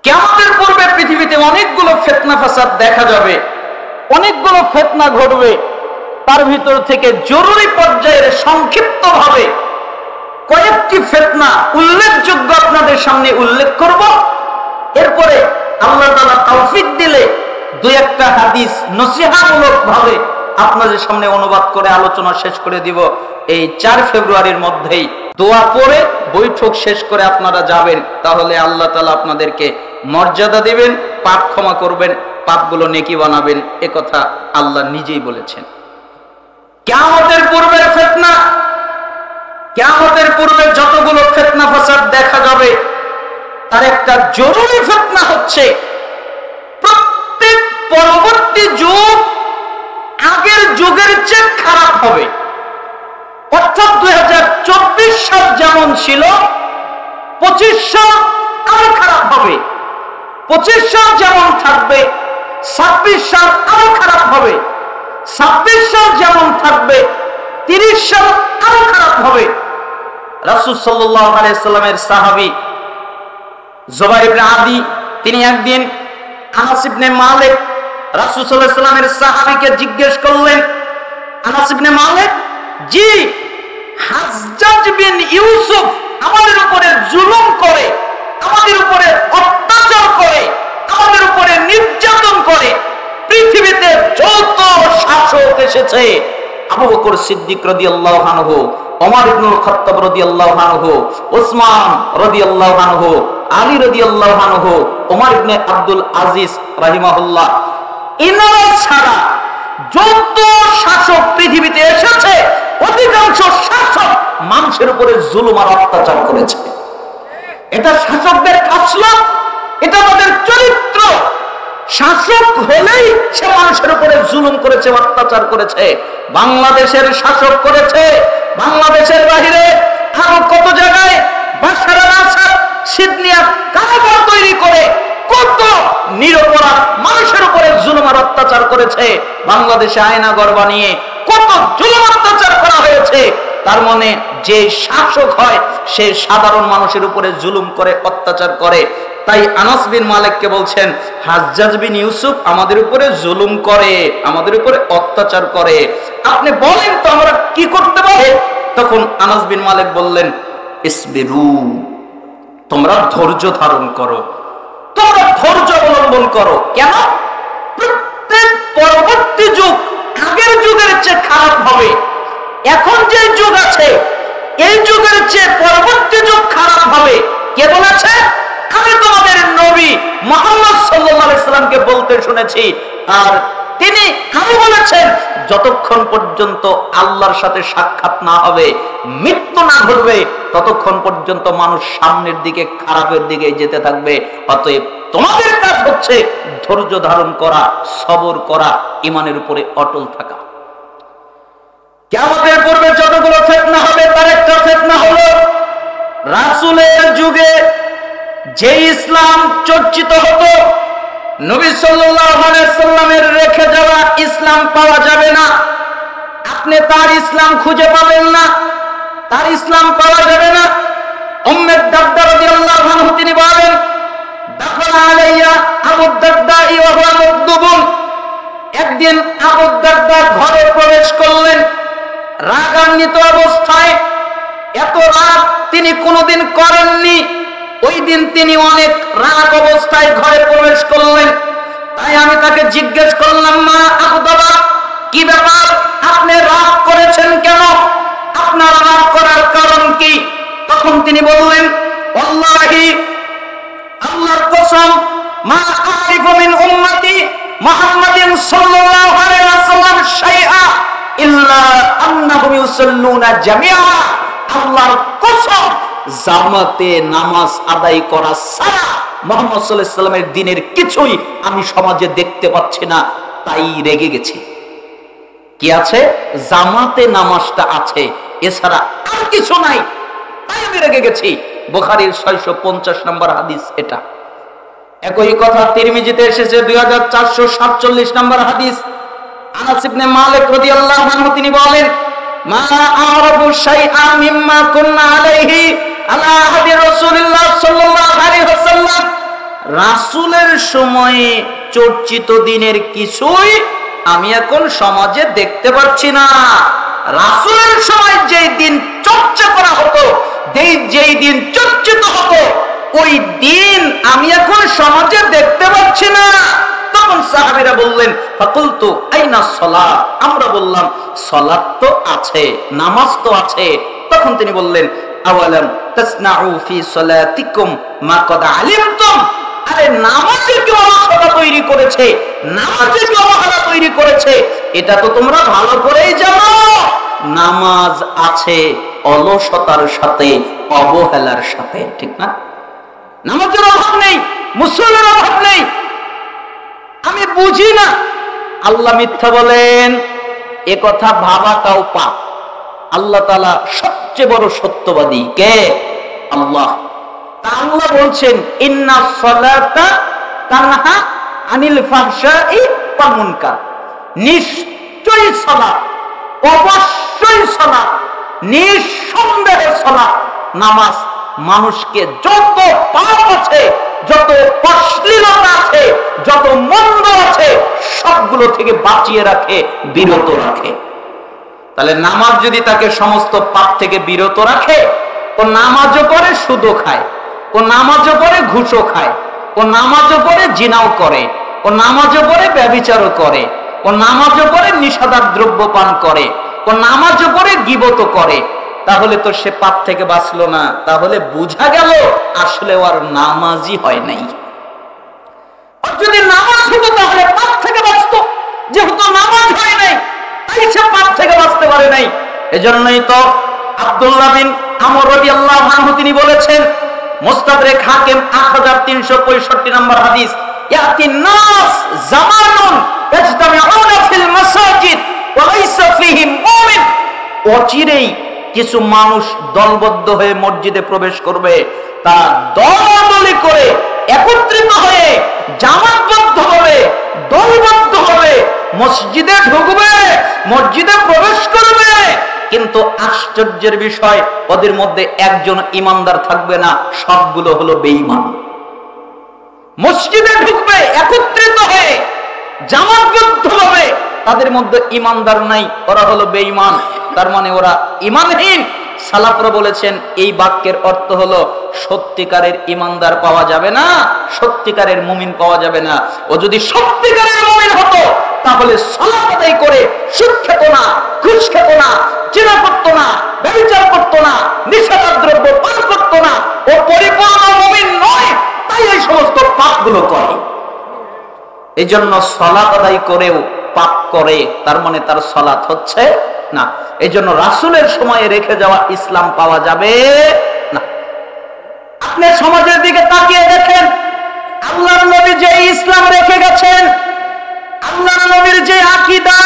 কিয়ামতের পূর্বে পৃথিবীতে অনেকগুলো ফিতনা ফাসাদ দেখা যাবে, অনেকগুলো ফিতনা ঘটবে। তার ভিতর থেকে জরুরি পর্যায়ের সংক্ষিপ্তভাবে কয়েকটি ফিতনা উল্লেখযোগ্য আপনাদের সামনে উল্লেখ করব। এরপরে আল্লাহ তাআলা তৌফিক দিলে দুই একটা হাদিস নসিহতমূলক ভাবে আপনাদের সামনে অনুবাদ করে আলোচনা শেষ করে দিব। এই 4 ফেব্রুয়ারির মধ্যেই দোয়া পড়ে বৈঠক শেষ করে আপনারা যাবেন, তাহলে আল্লাহ তাআলা আপনাদেরকে মর্যাদা দিবেন, পাপ ক্ষমা করবেন, পাপগুলো নেকি বানাবেন। এ কথা আল্লাহ নিজেই বলেছেন। কিয়ামতের পূর্বের ফিতনা, কিয়ামতের পূর্বে যতগুলো ফিতনা ফাসাদ দেখা যাবে তার একটা জরুরি ফিতনা হচ্ছে প্রত্যেক পরবর্তী যুগ আগের যুগের চেয়ে খারাপ হবে। অর্থাৎ 2024 সাল যেমন ছিল 2500 আরো খারাপ হবে, 25 সাল যেমন থাকবে 26 সাল আরো খারাপ হবে, 26 সাল যেমন থাকবে 30 সাল আরো খারাপ হবে। রাসূল সাল্লাল্লাহু আলাইহি সাল্লামের সাহাবী জুবাইর ইবনে আদি তিনি একদিন আনাস ইবনে মালিক রাসূল সাল্লাল্লাহু আলাইহি সাল্লামের সাহাবীকে জিজ্ঞেস করলেন, আনাস ইবনে মালিক, জি হাজ্জাজ বিন ইউসুফ আমাদের উপরে জুলুম করে, আমাদের উপরে অত্যাচার করে, আমাদের উপরে নির্যাতন করে, পৃথিবীতে যত শাসক এসেছে আবু বকর সিদ্দিক রাদিয়াল্লাহু আনহু, ওমর ইবনুল খাত্তাব রাদিয়াল্লাহু আনহু, ওসমান রাদিয়াল্লাহু আনহু, আলী রাদিয়াল্লাহু আনহু, ওমর ইবনে আব্দুল আজিজ রাহিমাহুল্লাহ, ইনারা ছাড়া যত শাসক পৃথিবীতে এসেছে অধিকাংশ শাসক মানুষের উপরে জুলুম আর অত্যাচার করেছে। এটা শাসকদের খাসলত, এটা তাদের চরিত্র। শাসক হলেই সে মানুষের উপরে জুলুম করেছে, অত্যাচার করেছে। বাংলাদেশের শাসক করেছে, বাংলাদেশের বাহিরে আরো কত জায়গায় বাশার আল-আসাদ সিদনিয়া কারাগার তৈরি করে কত নিরপরাধ মানুষের উপরে জুলুম আর অত্যাচার করেছে। বাংলাদেশে আয়নাঘর বানিয়ে কত জুলুম অত্যাচার করা হয়েছে। তার মানে যে শাসক হয় সে সাধারণ মানুষের উপরে জুলুম করে, অত্যাচার করে। তাই আনাস বিন মালিককে বলছেন, হাজ্জাজ বিন ইউসুফ আমাদের উপরে জুলুম করে, আমাদের উপরে অত্যাচার করে, আপনি বলেন তো আমরা কি করতে পারি? তখন আনাস বিন মালিক বললেন, ইসবিরু, তোমরা ধৈর্য ধারণ করো, তোমরা ধৈর্য অবলম্বন করো। কেন? প্রত্যেক পরবর্তী যুগ আগের যুগের চেয়ে খারাপ হবে। এখন যে যুগ আছে এই যুগের চেয়ে পরবর্তী যুগ খারাপ হবে। কে বলেছে? আমি তোমাদের নবী মুহাম্মদ সাল্লাল্লাহু আলাইহি সাল্লামকে বলতে শুনেছি। আর তিনি আমি বলেছেন, যতক্ষণ পর্যন্ত আল্লাহর সাথে সাক্ষাৎ না হবে, মৃত্যু না ঘটবে, ততক্ষণ পর্যন্ত মানুষ সামনের দিকে খারাপের দিকে যেতে থাকবে। অতএব তোমাদের কাজ হচ্ছে ধৈর্য ধারণ করা, সবর করা, ঈমানের উপরে অটল থাকা। কিয়ামতের পূর্বে যতগুলো ফিতনা হবে তার একটা ফিতনা হলো রাসূলের যুগে যে ইসলাম চর্চিত হতো, নবী সাল্লাল্লাহু আলাইহি সাল্লামের রেখে যাওয়া ইসলাম পাওয়া যাবে না। আপনি তার ইসলাম খুঁজে পাবেন না, তার ইসলাম পাওয়া যাবে না। উম্মে দারদা রাদিয়াল্লাহু আনহু তিনি বলেন, দাখালা আলাইয়া আবু দারদা ওয়া হুয়া মুকদুবুন। একদিন আবু দারদা ঘরে প্রবেশ করলেন রাগান্বিত অবস্থায়। এত রাগ তিনি কোনোদিন করেননি। ওই দিন তিনি অনেক রাগ অবস্থায় ঘরে প্রবেশ করলেন। তাই আমি তাকে জিজ্ঞেস করলাম, মা আবু দারদা, কি ব্যাপার, আপনি রাগ করেছেন কেন? আপনার রাগ করার কারণ কি? তখন তিনি বললেন, ওয়াল্লাহি, আল্লাহর কসম, মা আরিফু মিন উম্মতি মুহাম্মাদিন সাল্লাল্লাহু আলাইহি ওয়াসাল্লাম শাইআ ইল্লা আন্নাহুম ইউসাল্লুনা জামিআ। আল্লাহর কসম, জামাতে নামাজ আদায় করা ছাড়া মুহাম্মদ সাল্লাল্লাহু আলাইহি ওয়াসাল্লামের দ্বীনের কিছুই আমি সমাজে দেখতে পাচ্ছি না, তাই রেগে গেছি। কি আছে? জামাতে নামাজটা আছে, এছাড়া আর কিছু নাই, তাই আমি রেগে গেছি। বুখারীর 650 নম্বর হাদিস এটা। একই কথা তিরমিজিতে এসেছে 2447 নম্বর হাদিস। আনাস ইবনে মালিক রাদিয়াল্লাহু আনহু তিনি বলেন, মা আরাফু শাইআন মিম্মা কুননা আলাইহি আলা আহদি রাসূলিল্লাহ সাল্লাল্লাহু আলাইহি ওয়াসাল্লাম। রাসূলের সময়ে চর্চিত দিনের কিছুই আমি এখন সমাজে দেখতে পাচ্ছি না। রাসূলের সময় যেই দিন চর্চা করা হতো, যেই দিন চর্চিত হতো, ওই দিন আমি এখন সমাজে দেখতে পাচ্ছি না। তখন সাহাবীরা বললেন, ফাকুলতু আইনা সালাত। আমরা বললাম, সালাত তো আছে, নামাজ তো আছে। তখন তিনি বললেন, আওয়ালাম তাসনাউ ফি সালাতিকুম মা কদ আলিমতুম। আরে নামাজে কি অলসতা তৈরি করেছে, নামাজে কি অবহেলা তৈরি করেছে, এটা তো তোমরা ভালো করেই জানো। নামাজ আছে অলসতার সাথে, অবহেলার সাথে, ঠিক না? নামাজের অভাব নেই, মুসল্লির অভাব নেই। আমি বুঝি না, আল্লাহ মিথ্যা বলেন, এ কথা ভাবাটাও পাপ। আল্লাহ তাআলা সবচেয়ে বড় সত্যবাদী কে? আল্লাহ। আল্লাহ বলছেন, ইন্নাস সালাতা তানহা আনিল ফাহশাই ওয়াল মুনকার। নিশ্চয়ই সালাত, অবশ্যই সালাত, নিঃসন্দেহে সালাত, নামাজ মানুষকে যত পাপ আছে, যত অশ্লীলতা আছে, যত মন্দ আছে, সবগুলো থেকে বাঁচিয়ে রাখে, বিরত রাখে। তাহলে নামাজ যদি তাকে সমস্ত পাপ থেকে বিরত রাখে, ও নামাজও করে সুদও খায়, ও নামাজও করে ঘুষও খায়, ও নামাজও করে জিনাও করে, ও নামাজও করে ব্যভিচারও করে, ও নামাজও করে নিষেধাজ্ঞ দ্রব্য পান করে, ও নামাজও করে গীবত করে, তাহলে তো সে পাপ থেকে বাঁচলো না। তাহলে বোঝা গেল আসলে ওর নামাজই হয় নাই। আর যদি নামাজ হতো তাহলে পাপ থেকে বাঁচতো, যেহেতু নামাজ হয় নাই তাই সে পাপ থেকে বাঁচতে পারে নাই। এজন্যই তো আব্দুল্লাহ বিন আমর রাদিয়াল্লাহু আনহু তিনি বলেছেন, মুস্তাদরাক হাকিম 8365 নম্বর হাদিস, ইয়াতিন নাস জামানুন ইয়াজতামিউনা ফিল মাসাজিদ ওয়া লাইসা ফীহি মুমিন। অচিরেই কিছু মানুষ দলবদ্ধ হয়ে মসজিদে প্রবেশ করবে, তা দলাদলি করে একত্রিত হয়ে জামাতবদ্ধ হবে, দলবদ্ধ হবে, মসজিদে ঢুকবে, মসজিদে প্রবেশ করবে, কিন্তু আশ্চর্যের বিষয় ওদের মধ্যে একজন ইমানদার থাকবে না, সবগুলো হলো বেঈমান। মসজিদে ঢুকবে একত্রিত হয়ে, জামাতবদ্ধ হবে, তাদের মধ্যে ইমানদার নাই, ওরা হলো বেঈমান, তার মানে ওরা ঈমানহীন। সালাফরা বলেছেন এই বাক্যের অর্থ হলো সত্যিকারের ঈমানদার পাওয়া যাবে না, সত্যিকারের মুমিন পাওয়া যাবে না। ও যদি সত্যিকারের মুমিন হতো তাহলে সালাত আদায় করে সুদ খেত না, ঘুষ খেত না, জিনা করত না, ব্যভিচার করত না, নিষেধাজ্ঞ দ্রব্য পান করত না। ও পরিপূর্ণ মুমিন নয়, তাই এই সমস্ত পাপগুলো করে। এই জন্য সালাত আদায় করেও পাপ করে, তার মানে তার সালাত হচ্ছে না। এই জন্য রাসূলের সময়ে রেখে যাওয়া ইসলাম পাওয়া যাবে না। আপনি সমাজের দিকে তাকিয়ে দেখেন, আল্লাহর নবী যে ইসলাম রেখে গেছেন, আল্লাহর নবীর যে আকীদা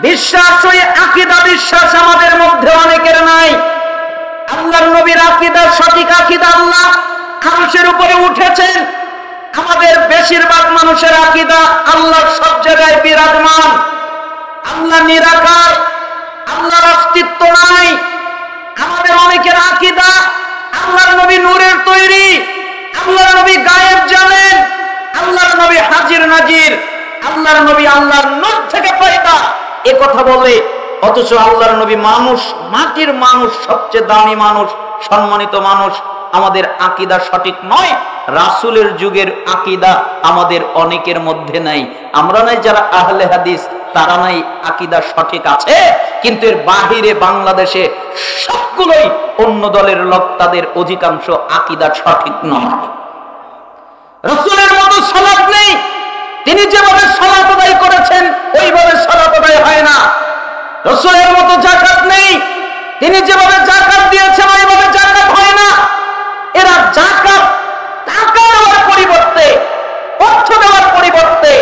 বিশ্বাস, ওই আকীদা বিশ্বাস আমাদের মধ্যে অনেকের নাই। আল্লাহর নবীর আকীদা, সঠিক আকীদা, আল্লাহ আরশের উপরে উঠেছেন, আমাদের বেশিরভাগ মানুষের আকীদা আল্লাহ সব জায়গায় বিরাজমান, আল্লাহ নিরাকার, আল্লাহর অস্তিত্ব নাই। আমাদের অনেকের আকীদা আল্লাহর নবী নূরের তৈরি, আল্লাহর নবী গায়েব জানেন, আল্লাহর নবী হাজির নাজির, আল্লাহর নবী আল্লাহর নূর থেকে পয়দা, এ কথা বলে। অথচ আল্লাহর নবী মানুষ, মাটির মানুষ, সবচেয়ে দামি মানুষ, সম্মানিত মানুষ। আমাদের আকীদা সঠিক নয়। রাসূলের যুগের আকীদা আমাদের অনেকের মধ্যে নাই। আমরা নাই যারা আহলে হাদিস, তারা নাই আকীদা সঠিক আছে, কিন্তু এর বাহিরে বাংলাদেশে সবগুলোই অন্য দলের লোক, তাদের অধিকাংশ আকীদা সঠিক নয়। রাসূলের মতো সালাত নেই, তিনি যেভাবে সালাত আদায় করেছেন ওইভাবে সালাত আদায় হয় না। রাসূলের মতো যাকাত নেই, তিনি যেভাবে যাকাত দিয়েছেন ওইভাবে যাকাত হয় না। এরা যাকাত টাকা দেওয়ার পরিবর্তে, অর্থ দেওয়ার পরিবর্তে,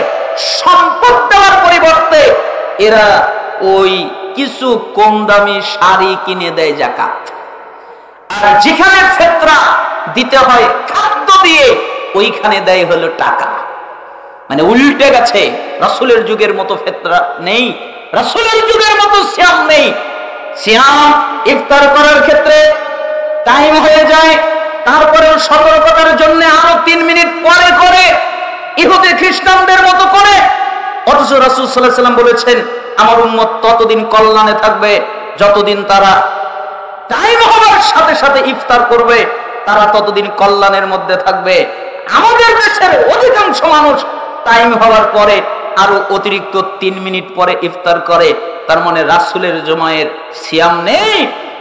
সম্পদ দেওয়ার পরিবর্তে এরা ওই কিছু কম দামি শাড়ি কিনে দেয় যাকাত। আর যেখানে ফিতরা দিতে হয় খাদ্য দিয়ে, ওইখানে দেয় হলো টাকা। মানে উল্টে গেছে। রাসূলের যুগের মতো ফিতরা নেই, রাসূলের যুগের মতো সিয়াম নেই। সিয়াম ইফতার করার ক্ষেত্রে টাইম হয়ে যায়, তারপরেও সতর্কতার জন্য আরো 3 মিনিট পরে করে, ইহুদি খ্রিস্টানদের মতো করে। অথচ রাসূল সাল্লাল্লাহু আলাইহি ওয়াসাল্লাম বলেছেন, আমার উম্মত ততদিন কল্যাণে থাকবে যতদিন তারা টাইম হওয়ার সাথে সাথে ইফতার করবে, তারা ততদিন কল্যাণের মধ্যে থাকবে। আমাদের দেশের অধিকাংশ মানুষ টাইম হওয়ার পরে আরো অতিরিক্ত 3 মিনিট পরে ইফতার করে। তার মানে রাসূলের জমায়ের সিয়াম নেই,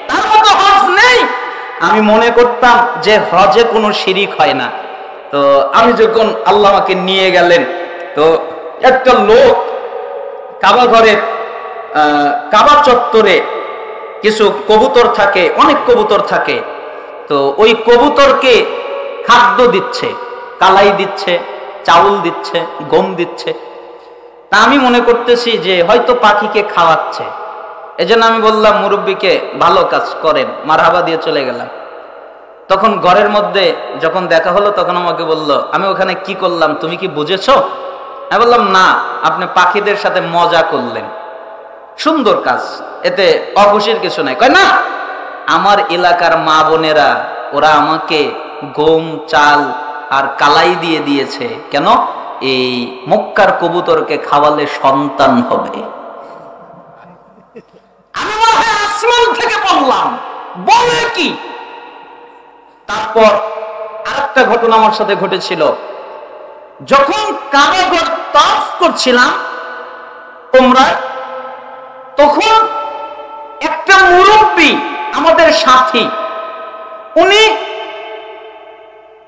তার মতো হজ নেই। আমি মনে করতাম যে হজে কোনো শিরিক হয় না। তো আমি যখন আল্লাহ আমাকে নিয়ে গেলেন, তো একটা লোক কাবা ঘরের কাবা চত্বরে কিছু কবুতর থাকে, অনেক কবুতর থাকে। তো ওই কবুতরকে খাদ্য দিচ্ছে, কালাই দিচ্ছে, চাউল দিচ্ছে, গম দিচ্ছে। তা আমি মনে করতেছি যে হয়তো পাখিকে খাওয়াচ্ছে। এজন্য আমি বললাম মুরব্বীকে, ভালো কাজ করেন, মারহাবা দিয়ে চলে গেলাম। তখন ঘরের মধ্যে যখন দেখা হলো, তখন আমাকে বলল, আমি ওখানে কি করলাম তুমি কি বুঝেছো? আমি বললাম, না, আপনি পাখিদের সাথে মজা করলেন, সুন্দর কাজ, এতে অখুশির কিছু নাই। কয় না, আমার এলাকার মা বোনেরা ওরা আমাকে গম, চাল আর কালাই দিয়ে দিয়েছে। কেন? এই মক্কার কবুতরকে খাওয়ালে সন্তান হবে। আমি মনে হয় আসমান থেকে বললাম, বলে কি? তারপর আরেকটা ঘটনা আমার সাথে ঘটেছিল। যখন কাবা ঘর তাওয়াফ করছিলাম উমরায়, তখন একটা মুরব্বী আমাদের সাথী, উনি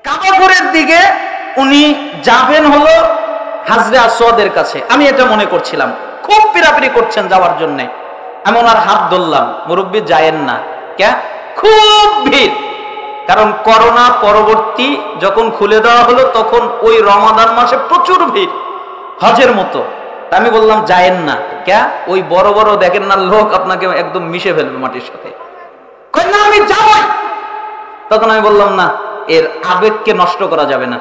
কাবা ঘরের দিকে উনি যাবেন হলো হাজরে আসওয়াদের কাছে। আমি এটা মনে করছিলাম, খুব পিরাপিরি করছেন যাওয়ার জন্য। আমি ওনার হাত ধরলাম, মুরব্বী যায়েন না। কে? খুব ভিড়। কারণ করোনা পরবর্তী যখন খুলে দেওয়া হলো, তখন ওই রমাদান মাসে প্রচুর ভিড়, হজের মতো। তা আমি বললাম, যায়েন না। কে? ওই বড় বড় দেখেন না লোক, আপনাকে একদম মিশে ফেলবে মাটির সাথে। কই না, আমি যাবই। তখন আমি বললাম, না, এর আবেগকে নষ্ট করা যাবে না,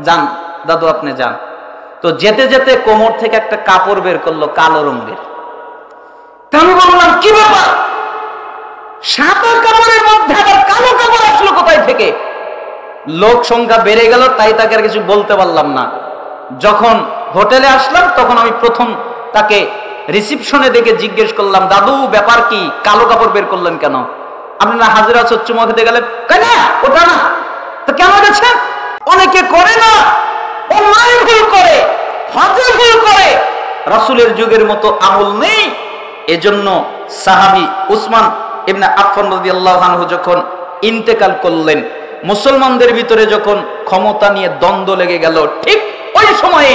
যান দাদু, আপনি যান। তো যেতে যেতে কোমর থেকে একটা কাপড় বের করলো, কালো রঙের। আমি বললাম, কি ব্যাপার, সাদা কাপড়ের মধ্যে আবার কালো কাপড় আসলো কোথায় থেকে? লোক সংখ্যা বেড়ে গেল, তাই তাকে আর কিছু বলতে পারলাম না। যখন হোটেলে আসলাম, তখন আমি প্রথম তাকে রিসিপশনে দেখে জিজ্ঞেস করলাম, দাদু ব্যাপার কি, কালো কাপড় বের করলেন কেন? আপনি না হাজিরা চুমা খেতে গেলেন? কেন? ওটা না তো কেন গেছেন? অনেকে করে না, ও মায়ের ভুল করে, হজে ভুল করে, রাসূলের যুগের মতো আমল নেই। এজন্য সাহাবী উসমান ইবনে আফফান রাদিয়াল্লাহু আনহু যখন ইন্তেকাল করলেন, মুসলমানদের ভিতরে যখন ক্ষমতা নিয়ে দ্বন্দ্ব লেগে গেল, ঠিক ওই সময়ে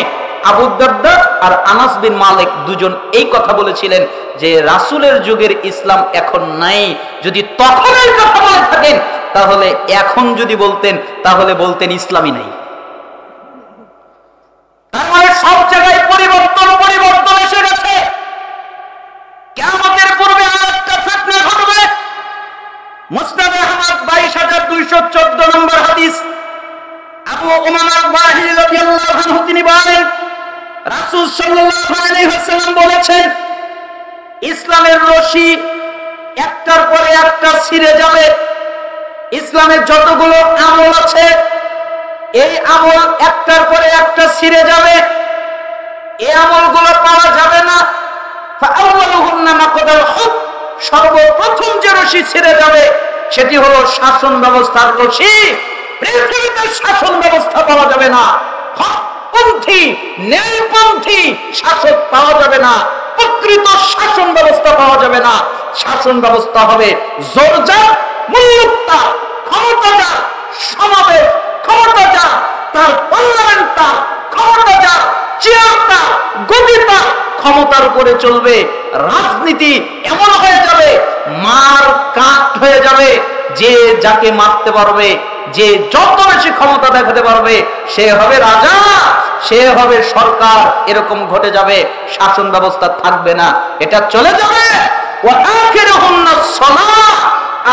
আবু দারদা আর আনাস বিন মালিক দুজন এই কথা বলেছিলেন যে রাসূলের যুগের ইসলাম এখন নাই। যদি তখনের কথা বলে থাকেন, তাহলে এখন যদি বলতেন, তাহলে বলতেন ইসলামই নাই। তার মানে সব জায়গায় পরিবর্তন এসে গেছে। কিয়ামতের পূর্বে আরেকটা ফিতনা ঘটবে। মুসনাদে আহমদ 22214 নম্বর হাদিস, আবু উমামা আল-বাহিলি রাদিয়াল্লাহু আনহু তিনি বলেন রাসূল সাল্লাল্লাহু আলাইহি ওয়াসাল্লাম বলেছেন ইসলামের রশি একটার পরে একটা ছিঁড়ে যাবে। ইসলামের যতগুলো আমল আছে এই আমল একটার পরে একটা ছিঁড়ে যাবে, এই আমলগুলো পাওয়া যাবে না। ফাআউয়ালুহুন্না মাকদাল হুক, সর্বপ্রথম যে রশি ছিঁড়ে যাবে সেটি হলো শাসন ব্যবস্থার রশি। পৃথিবীতে শাসন ব্যবস্থা পাওয়া যাবে না, হকপন্থী ন্যায়পন্থী শাসক পাওয়া যাবে না, প্রকৃত শাসন ব্যবস্থা পাওয়া যাবে না। শাসন ব্যবস্থা হবে জোরজার, মুল্লুকতা, ক্ষমতাজার, সমাবেশ ক্ষমতাজার, তার পার্লামেন্টার ক্ষমতাজার, চেয়ারটা গদিটা ক্ষমতার উপরে চলবে। রাজনীতি এমন হয়ে যাবে মার কাট হয়ে যাবে, যে যাকে মারতে পারবে, যে যত বেশি ক্ষমতা দেখাতে পারবে সে হবে রাজা, সে হবে সরকার। এরকম ঘটে যাবে, শাসন ব্যবস্থা থাকবে না, এটা চলে যাবে।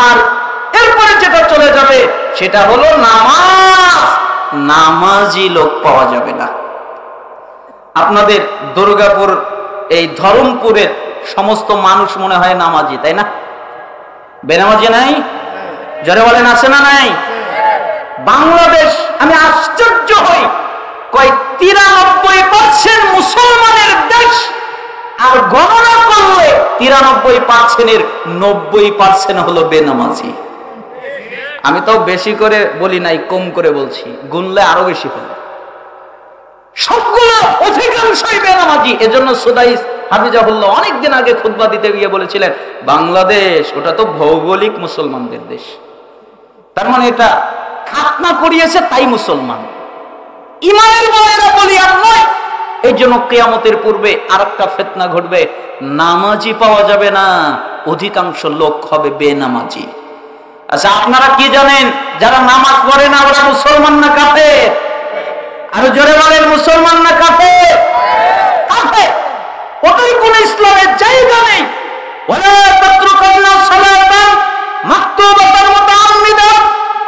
আর এরপরে যেটা চলে যাবে সেটা হলো নামাজ। নামাজি লোক পাওয়া যাবে না। আপনাদের দুর্গাপুর এই ধরমপুরের সমস্ত মানুষ মনে হয় নামাজি, তাই না? বেনামাজি নাই? জোরে বলেন আছে না নাই? বাংলাদেশ, আমি আশ্চর্য হই, কয় 93% মুসলমানের দেশ, আর গণনা করলে 93%-এর 90% হলো বেনামাজি। আমি তো বেশি করে বলি নাই, কম করে বলছি, গুনলে আরো বেশি হবে। সবগুলো অধিকাংশই বেনামাজি। এজন্য সুদাইস হাফিজাহুল্লাহ অনেকদিন আগে খুতবা দিতে গিয়ে বলেছিলেন বাংলাদেশ ওটা তো ভৌগোলিক মুসলমানদের দেশ, তার মানে এটা খাতনা করিয়েছে তাই মুসলমান, ইমানের বলে বলি আর নয়। এই জন্য কিয়ামতের পূর্বে আরেকটা ফিতনা ঘটবে, নামাজি পাওয়া যাবে না, অধিকাংশ লোক হবে বেনামাজি। আচ্ছা, আপনারা কি জানেন যারা নামাজ পড়ে না ওরা মুসলমান না কাফের? আর জোরে বলেন মুসলমান না কাফের? কাফের। ওদের কোন ইসলামের জায়গা নেই। ওয়ালা তাতরুকুন্না সালাতান মাকতুবাতান মুতাআম্মিদান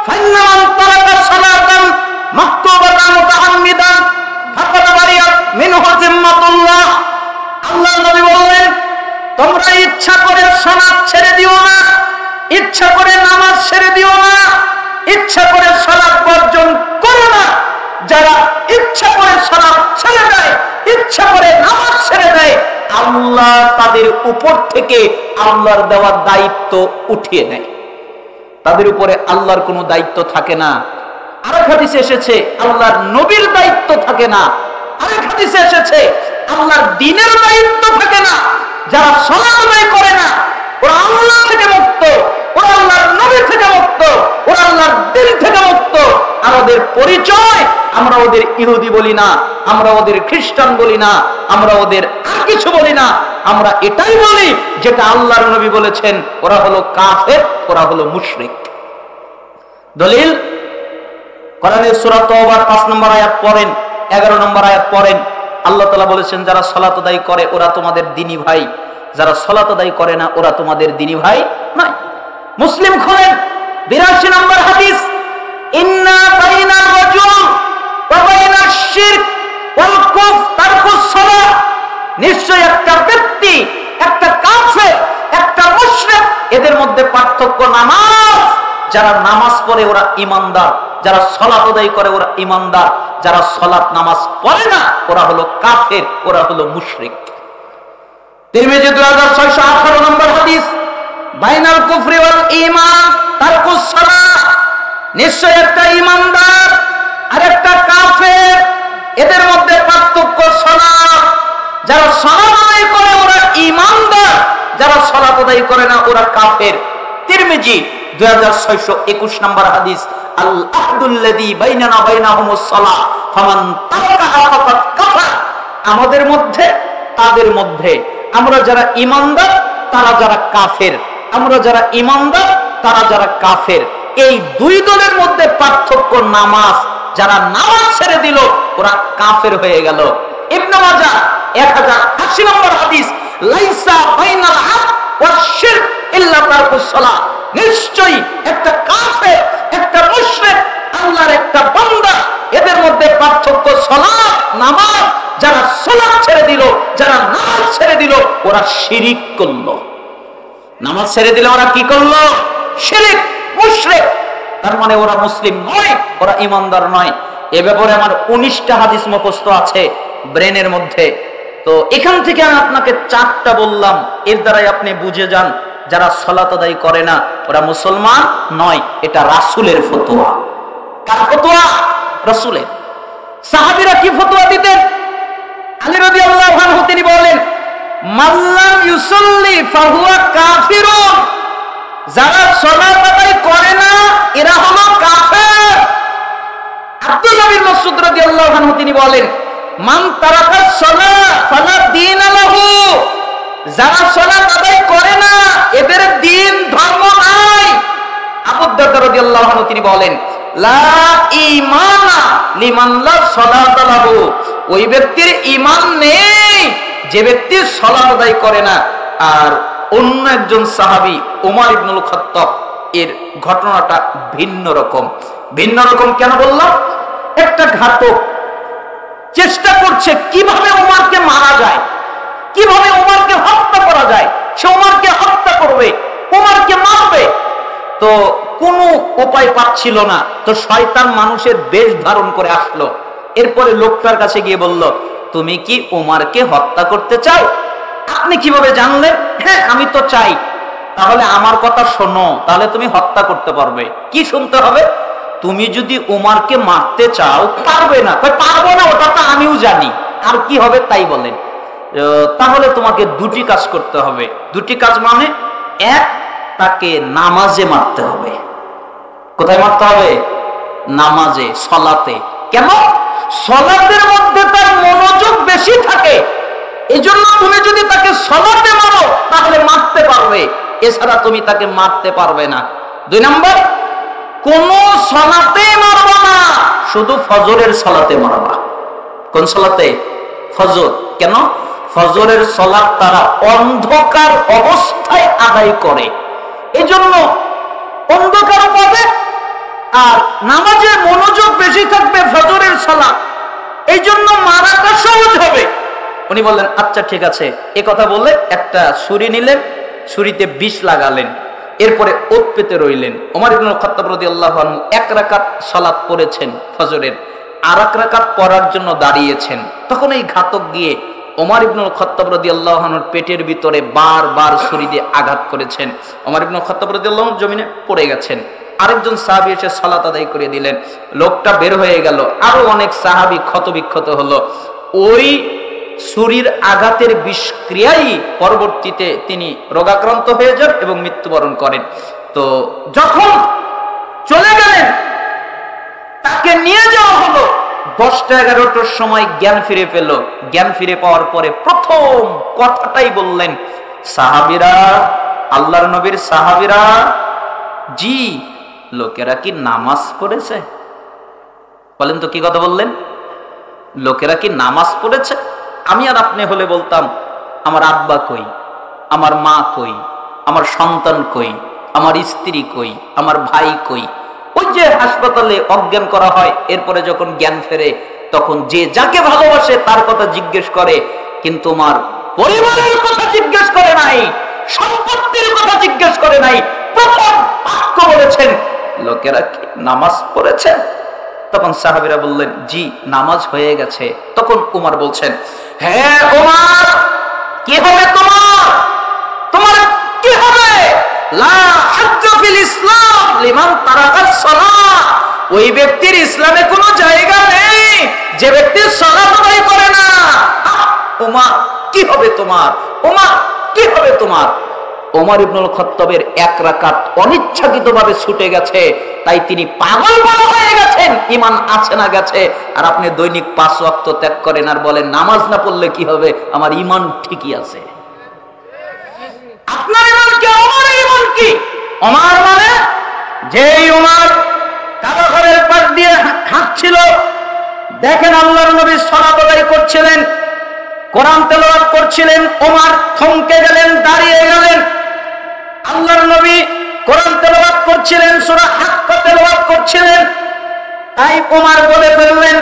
ফাইন্না মান তারাকা সালাতান মাকতুবাতান মুতাআম্মিদান ফাকাদ বারিয়াত মিনহু জিম্মাতুল্লাহ। আল্লাহর নবী বললেন তোমরা ইচ্ছা করে সালাত ছেড়ে দিও না, ইচ্ছা করে নামাজ ছেড়ে দিও না, ইচ্ছা করে সালাত বর্জন করো না। যারা ইচ্ছা করে সালাত ছেড়ে দেয়, ইচ্ছা করে নামাজ ছেড়ে দেয়, আল্লাহ তাদের উপর থেকে আল্লাহর দেওয়া দায়িত্ব উঠিয়ে নেয়। তাদের উপরে আল্লাহর কোনো দায়িত্ব থাকে না। আরেক হাদিসে এসেছে আল্লাহর নবীর দায়িত্ব থাকে না। আরেক হাদিসে এসেছে আল্লাহর দ্বীনের দায়িত্ব থাকে না। যারা সালাত আদায় করে না ওরা আল্লাহ থেকে মুক্ত, ওরা আল্লাহর নবী থেকে মুক্ত, ওরা আল্লাহর দ্বীন থেকে মুক্ত। আর ওদের পরিচয়, আমরা ওদের ইহুদি বলি না, আমরা ওদের খ্রিস্টান বলি না, আমরা ওদের আর কিছু বলি না। আমরা এটাই বলি যেটা আল্লাহর নবী বলেছেন, ওরা হলো কাফের, ওরা হলো মুশরিক। দলিল কোরআনের সূরা তাওবার 5 নম্বর আয়াত পড়েন, 11 নম্বর আয়াত পড়েন। আল্লাহ তাআলা বলেছেন যারা সালাত আদায় করে ওরা তোমাদের দ্বীনি ভাই, যারা সালাত আদায় করে না ওরা তোমাদের দ্বীনি ভাই নয়। মুসলিম খোলেন 82 নম্বর হাদিস, ইন্না বাইনার রাজুল ওয়া বাইনাশ শিরক ওয়াল কুফর তারকুস সালাহ। নিশ্চয় একটা ব্যক্তি, একটা কাফের, একটা মুশরিক, এদের মধ্যে পার্থক্য নামাজ। যারা নামাজ পড়ে ওরা ঈমানদার, যারা সালাত আদায় করে ওরা ঈমানদার, যারা সালাত নামাজ পড়ে না ওরা হলো কাফের, ওরা হলো মুশরিক। তিরমিজি 2618 নম্বর হাদিস, বাইনাল কুফরি ওয়াল ঈমান তারকুস সালাহ। নিশ্চয় একটা ঈমানদার আর একটা কাফের, এদের মধ্যে পার্থক্য সালাত। যারা সালাত আদায় করে ওরা ঈমানদার, যারা সালাত আদায় করে না ওরা কাফের। তিরমিজি 2621 নম্বর হাদিস, আল আহদুল্লাযী বাইনানা বাইনাহুমুস সালাহ ফামান তারাকাহা ফাকাদ কাফার। আমাদের মধ্যে তাদের মধ্যে, আমরা যারা ঈমানদার তারা যারা কাফের, আমরা যারা ঈমানদার তারা যারা কাফের, এই দুই দলের মধ্যে পার্থক্য নামাজ। যারা নামাজ ছেড়ে দিল ওরা কাফের হয়ে গেল। ইবনে মাজাহ 1080 নম্বর হাদিস, লাইসা বাইনাল আবদ ওয়াশ শিরক ইল্লা তারকুস সালাহ। নিশ্চয়ই একটা কাফের, একটা মুশরিক, আল্লাহর একটা বান্দা, নামাজ, যারা সালাত ছেড়ে দিল, যারা নামাজ ছেড়ে দিল, ওরা শিরিক করলো। নামাজ ছেড়ে দিলে ওরা কি করলো? শিরিক, মুশরিক। তার মানে ওরা মুসলিম নয়, ওরা ইমানদার নয়। এ ব্যাপারে আমার 19টা হাদিস মুখস্থ আছে ব্রেনের মধ্যে। তো এখান থেকে আমি আপনাকে 4টা বললাম, এর দ্বারাই আপনি বুঝে যান যারা সালাত আদায় করে না ওরা মুসলমান নয়। এটা রাসূলের ফতোয়া। কার ফতোয়া? রাসূলের। সাহাবীরা কি ফতোয়া দিতেন? আলী রাদিয়াল্লাহু আনহু তিনি বলেন, মাল্লাম ইউসাল্লি ফাহুয়া কাফিরুন, যারা সালাত আদায় করে না এরা হলো কাফের। আব্দুল্লাহ বিন মাসউদ রাদিয়াল্লাহু আনহু তিনি বলেন, মান তারাকাস সালাত ফালা দীন লাহু, যারা সালাত আদায় করে না এদের দ্বীন ধর্ম নাই। আবু দারদা রাদিয়াল্লাহু আনহু তিনি বলেন, লা ঈমানা লিমান লা সালাত লাহু, ওই ব্যক্তির ঈমান নেই যে ব্যক্তি সালাত আদায় করে না। আর অন্য একজন সাহাবী ওমর ইবনুল খাত্তাব, এর ঘটনাটা ভিন্ন রকম। ভিন্ন রকম কেন বললাম? একটা ঘাতক চেষ্টা করছে কিভাবে ওমরকে মারা যায়, কিভাবে ওমরকে হত্যা করা যায়। সে ওমরকে হত্যা করবে, ওমরকে মারবে। তো কোনো উপায় পাচ্ছিল না। তো শয়তান মানুষের বেশ ধারণ করে আসলো। এরপরে লোকটার কাছে গিয়ে বলল, তুমি কি ওমরকে হত্যা করতে চাও? আপনি কিভাবে জানলেন? হ্যাঁ, আমি তো চাই। তাহলে আমার কথা শোনো, তাহলে তুমি হত্যা করতে পারবে। কি শুনতে হবে? তুমি যদি ওমরকে মারতে চাও, পারবে না। পারবো না, ওটা তো আমিও জানি। আর কি হবে তাই বলেন। তাহলে তোমাকে 2টি কাজ করতে হবে। 2টি কাজ মানে, এক, তাকে নামাজে মারতে হবে। কোথায় মারতে হবে? নামাজে, সালাতে। কেন? সালাতের মধ্যে তার মনোযোগ বেশি থাকে। এজন্য তুমি যদি তাকে সালাতে মারো তাহলে মারতে পারবে, এছাড়া তুমি তাকে মারতে পারবে না। 2 নাম্বার, কোন সালাতে মারবা না, শুধু ফজরের সালাতে মারবা। কোন সালাতে? ফজর। কেন? ফজরের সালাত তারা অন্ধকার অবস্থায় আদায় করে, এজন্য অন্ধকার পাবে আর নামাজে মনোযোগ বেশি থাকবে ফজরের সালাত, এই জন্য মারাটা সহজ হবে। উনি বললেন, আচ্ছা ঠিক আছে। এ কথা বলে একটা ছুরি নিলেন, ছুরিতে বিষ লাগালেন, এরপরে ওত পেতে রইলেন। ওমর ইবনুল খাত্তাব রাদিয়াল্লাহু আনহু 1 রাকাত সালাত পড়েছেন ফজরের, আর 1 রাকাত পড়ার জন্য দাঁড়িয়েছেন। তখন এই ঘাতক গিয়ে ওমর ইবনুল খাত্তাব রাদিয়াল্লাহু আনহুর পেটের ভিতরে বারবার ছুরি দিয়ে আঘাত করেছেন। ওমর ইবনুল খাত্তাব রাদিয়াল্লাহু আনহু জমিনে পড়ে গেছেন। আরেকজন সাহাবী এসে সালাত আদায় করে দিলেন। লোকটা বের হয়ে গেল, আরো অনেক সাহাবী ক্ষতবিক্ষত হলো। ওই ছুরির আঘাতের বিষক্রিয়াই পরবর্তীতে তিনি রোগাক্রান্ত হয়ে যান এবং মৃত্যুবরণ করেন। তো যখন চলে গেলেন, তাকে নিয়ে যাওয়া হলো। 10টা-11টার সময় জ্ঞান ফিরে পেল। জ্ঞান ফিরে পাওয়ার পরে প্রথম কথাটাই বললেন, সাহাবীরা, আল্লাহর নবীর সাহাবীরা, জি, লোকেরা কি নামাজ পড়েছে? বলেন তো কি কথা বললেন? লোকেরা কি নামাজ পড়েছে? আমি আর আপনি হলে বলতাম, আমার আব্বা কই, আমার মা কই, আমার সন্তান কই, আমার স্ত্রী কই, আমার ভাই কই। ওই যে হাসপাতালে অজ্ঞান করা হয়, এরপরে যখন জ্ঞান ফেরে তখন যে যাকে ভালোবাসে তার কথা জিজ্ঞেস করে, কিন্তু আমার পরিবারের কথা জিজ্ঞেস করে নাই, সম্পত্তির কথা জিজ্ঞেস করে নাই। প্রথম বাক্য বলেছেন, লোকেরা কি নামাজ পড়েছে? তখন সাহাবীরা বললেন, জি, নামাজ হয়ে গেছে। তখন উমর বলছেন, হ্যাঁ উমর, কি হবে তোমার? তোমার কি হবে? লা হাজ্জা ফিল ইসলাম লিমান তারাকাস সালাত, ওই ব্যক্তির ইসলামে কোনো জায়গা নেই যে ব্যক্তি সালাত আদায় করে না। উমর, কি হবে তোমার? উমর, কি হবে তোমার? ওমর ইবনুল খাত্তাবের 1 রাকাত অনিচ্ছাকৃতভাবে ছুটে গেছে, তাই তিনি পাগল হয়ে গেছেন। ঈমান আছে না গেছে? আর আপনি দৈনিক 5 ওয়াক্ত ত্যাগ করেন আর বলেন নামাজ না পড়লে কি হবে? আমার ঈমান ঠিকই আছে। আপনার ঈমান কি? ওমরের ঈমান কি? ওমর মানে যেই ওমর কাবা ঘরের পাশ দিয়ে হাঁটছিল, দেখেন আল্লাহর নবী সালাত আদায় করছিলেন, কোরআন তেলাওয়াত করছিলেন, ওমর থমকে গেলেন, দাঁড়িয়ে গেলেন। আল্লাহর নবী কোরআন তেলাওয়াত করছিলেন, সূরা হাক্কা তেলাওয়াত করছিলেন। তাই ওমর বলে ফেললেন,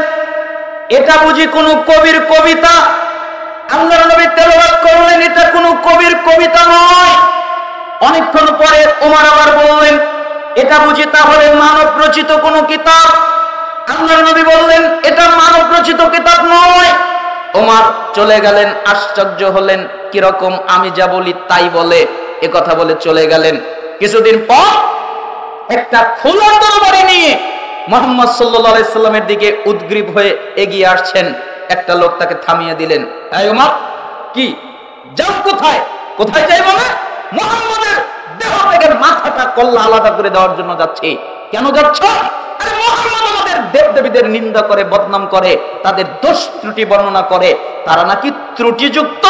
এটা বুঝি কোনো কবির কবিতা? আল্লাহর নবী তেলাওয়াত করলেন, এটা কোনো কবির কবিতা নয়। অনেকক্ষণ পরে ওমর আবার বললেন, এটা বুঝি তাহলে মানব রচিত কোনো কিতাব? আল্লাহর নবী বললেন, এটা মানব রচিত কিতাব নয়। ওমর চলে গেলেন, আশ্চর্য হলেন, কিরকম আমি যা বলি তাই বলে, এ কথা বলে চলে গেলেন। কিছুদিন পর একটা খোলা তরবারি নিয়ে মুহাম্মদ সাল্লাল্লাহু আলাইহি সাল্লামের দিকে উদ্গ্রীব হয়ে এগিয়ে আসছেন। একটা লোক তাকে থামিয়ে দিলেন, এই ওমর, কি যাও? কোথায়? কোথায় যাই বলে? মুহাম্মাদের দেহ থেকে মাথাটা কল্লা আলাদা করে দেওয়ার জন্য যাচ্ছি। কেন যাচ্ছ? আরে মুহাম্মদ আমাদের দেবদেবীদের নিন্দা করে, বদনাম করে, তাদের দোষ ত্রুটি বর্ণনা করে, তারা নাকি ত্রুটিযুক্ত,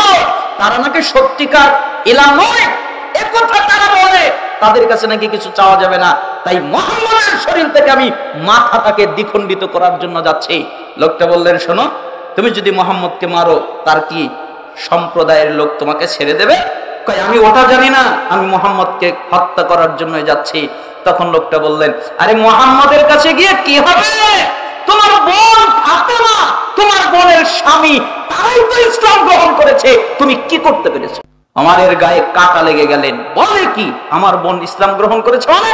তারা নাকি সত্যিকার ইলাহ নয়, এ কথা তারা বলে। তাদের কাছে নাকি কিছু চাওয়া যাবে না, তাই মুহাম্মাদের শরীর থেকে আমি মাথাটাকে দ্বিখণ্ডিত করার জন্য যাচ্ছি। লোকটা বললেন, শোনো, তুমি যদি মুহাম্মদকে মারো, তার কি সম্প্রদায়ের লোক তোমাকে ছেড়ে দেবে? কয়, আমি ওটা জানি না, আমি মুহাম্মদকে হত্যা করার জন্য যাচ্ছি। তখন লোকটা বললেন, আরে মুহাম্মদের কাছে গিয়ে কি হবে? তোমার বোন ফাতেমা, তোমার বোনের স্বামী, তারাই তো ইসলাম গ্রহণ করেছে, তুমি কি করতে পেরেছো? আমাদের গায়ে কাটা লেগে গেলেন। বলে কি, আমার বোন ইসলাম গ্রহণ করেছে? মানে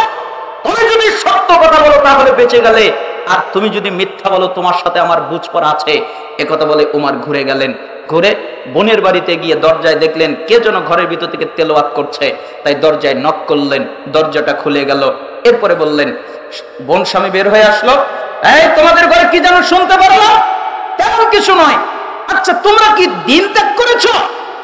তুমি যদি সত্য কথা বলো তাহলে বেঁচে গেলে, আর তুমি যদি মিথ্যা বলো তোমার সাথে আমার বুঝ পড়া আছে। একথা বলে ওমর ঘুরে গেলেন। ঘুরে বোনের বাড়িতে গিয়ে দরজায় দেখলেন কে যেন ঘরের ভিতর থেকে তেলাওয়াত করছে। তাই দরজায় নক করলেন, দরজাটা খুলে গেল। এরপরে বললেন, বোন স্বামী বের হয়ে আসলো, এই তোমাদের ঘরে কি যেন শুনতে পারলাম? তেমন কিছু নয়। আচ্ছা, তোমরা কি দিন ত্যাগ করেছো?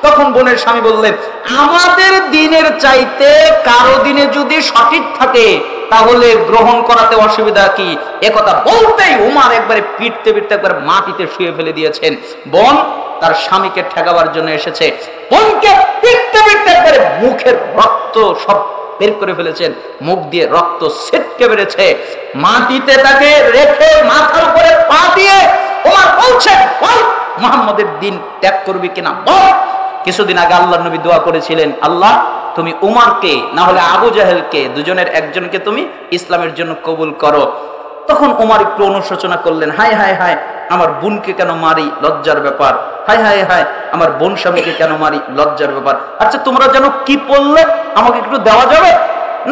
তখন বোনের স্বামী বললেন, আমাদের দিনের চাইতে কারো দিনে যদি সঠিক থাকে তাহলে গ্রহণ করাতে অসুবিধা কি? একথা বলতেই ওমর একবারে পিটতে পিটতে একবার মাটিতে শুয়ে ফেলে দিয়েছেন। বোন তার স্বামীকে ঠেকাবার জন্য এসেছে, বোনকে পিটতে পিটতে একবারে মুখের রক্ত সব বের করে ফেলেছেন, মুখ দিয়ে রক্ত ছিটকে বেড়েছে। মাটিতে তাকে রেখে মাথার উপরে পা দিয়ে ওমর বলছেন, বল মুহাম্মদের দিন ত্যাগ করবি কিনা বল। কিছুদিন আগে আল্লাহর নবী দোয়া করেছিলেন, আল্লাহ তুমি উমারকে না হলে আবু জাহেলকে, দুজনের একজনকে তুমি ইসলামের জন্য কবুল করো। তখন ওমর একটু অনুশোচনা করলেন, হায় হায় হায়, আমার বোনকে কেন মারি, লজ্জার ব্যাপার। হায় হায় হায়, আমার বোন স্বামীকে কেন মারি, লজ্জার ব্যাপার। আচ্ছা, তোমরা যেন কি পড়লে, আমাকে একটু দেওয়া যাবে?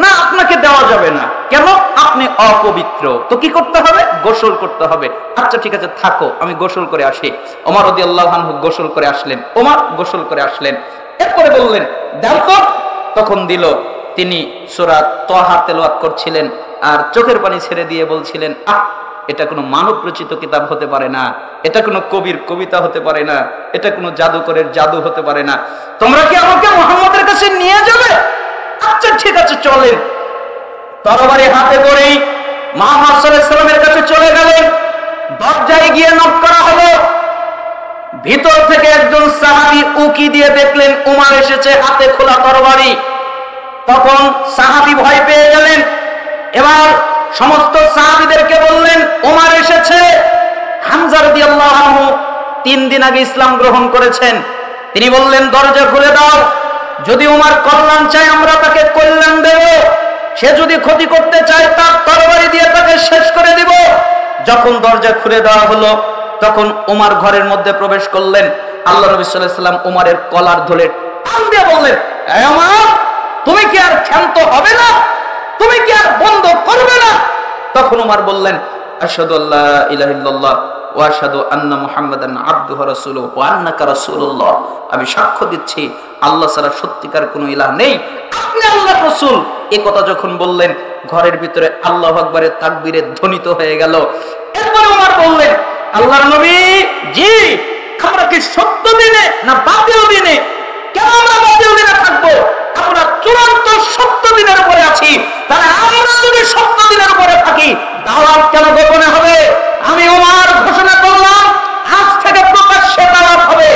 না, আপনাকে দেওয়া যাবে না। কেন? আপনি অপবিত্র। তো কি করতে হবে? গোসল করতে হবে। আচ্ছা ঠিক আছে, থাকো, আমি গোসল করে আসি। ওমর রাদিয়াল্লাহু আনহু গোসল করে আসলেন। ওমর গোসল করে আসলেন। এরপরে বললেন, দাও তো। তখন দিল। তিনি সূরা তাহা তেলাওয়াত করছিলেন আর চোখের পানি ছেড়ে দিয়ে বলছিলেন, এটা কোনো মানব রচিত কিতাব হতে পারে না, এটা কোনো কবির কবিতা হতে পারে না, এটা কোনো জাদুকরের জাদু হতে পারে না। তোমরা কি আমাকে মুহাম্মদের কাছে নিয়ে যাবে? আচ্ছা ঠিক আছে, চলেন। তরবারি হাতে করেই মুহাম্মদ সাল্লাল্লাহু আলাইহি ওয়াসাল্লামের কাছে চলে গেলেন। দরজায় গিয়ে নক করা হলো। ভিতর থেকে একজন সাহাবী উকি দিয়ে দেখলেন ওমর এসেছে, হাতে খোলা তরবারি। তখন সাহাবী ভয় পেয়ে গেলেন। এবার সমস্ত সাহাবীদেরকে বললেন, ওমর এসেছে। হামজা রাদিয়াল্লাহু আনহু 3 দিন আগে ইসলাম গ্রহণ করেছেন। তিনি বললেন, দরজা খুলে দাও। যদি ওমর কল্যাণ চায় আমরা তাকে কল্যাণ দেব, সে যদি ক্ষতি করতে চায় তার তরবারি দিয়ে তাকে শেষ করে দিব। যখন দরজা খুলে দেওয়া হলো তখন ওমর ঘরের মধ্যে প্রবেশ করলেন। আল্লাহ নবী সাল্লাল্লাহু আলাইহি ওয়াসাল্লাম ওমরের কলার ধরে টান দিয়ে বললেন, এই ওমর, তুমি কি আর ক্ষান্ত হবে না? তুমি কি আর বন্ধ করবে না? তখন ওমর বললেন, আশহাদু আল্লা ইলাহা ইল্লাল্লাহ ওয়া আশহাদু আন্না মুহাম্মাদান আবদুহু ওয়া রাসূলুহু ওয়া আন্নাকা রাসূলুল্লাহ। আমি সাক্ষ্য দিচ্ছি আল্লাহ ছাড়া সত্যিকার কোনো ইলাহ নেই, আপনি আল্লাহর রাসূল। এই কথা যখন বললেন ঘরের ভিতরে আল্লাহু আকবারের তাকবীরে ধ্বনিত হয়ে গেল। এরপর ওমর বললেন, আল্লাহর নবী, জি, আমরা কি সত্য দিনে না বাতিল দিনে? কেন আমরা বাতিল দিনে থাকবো? আমরা চূড়ান্ত সত্য দিনের উপরে আছি। তাহলে আমরা যদি সত্য দিনের উপরে থাকি দাওয়াত কেন গোপনে হবে? আমি ওমর ঘোষণা করলাম, আজ থেকে প্রকাশ্যে দাওয়াত হবে।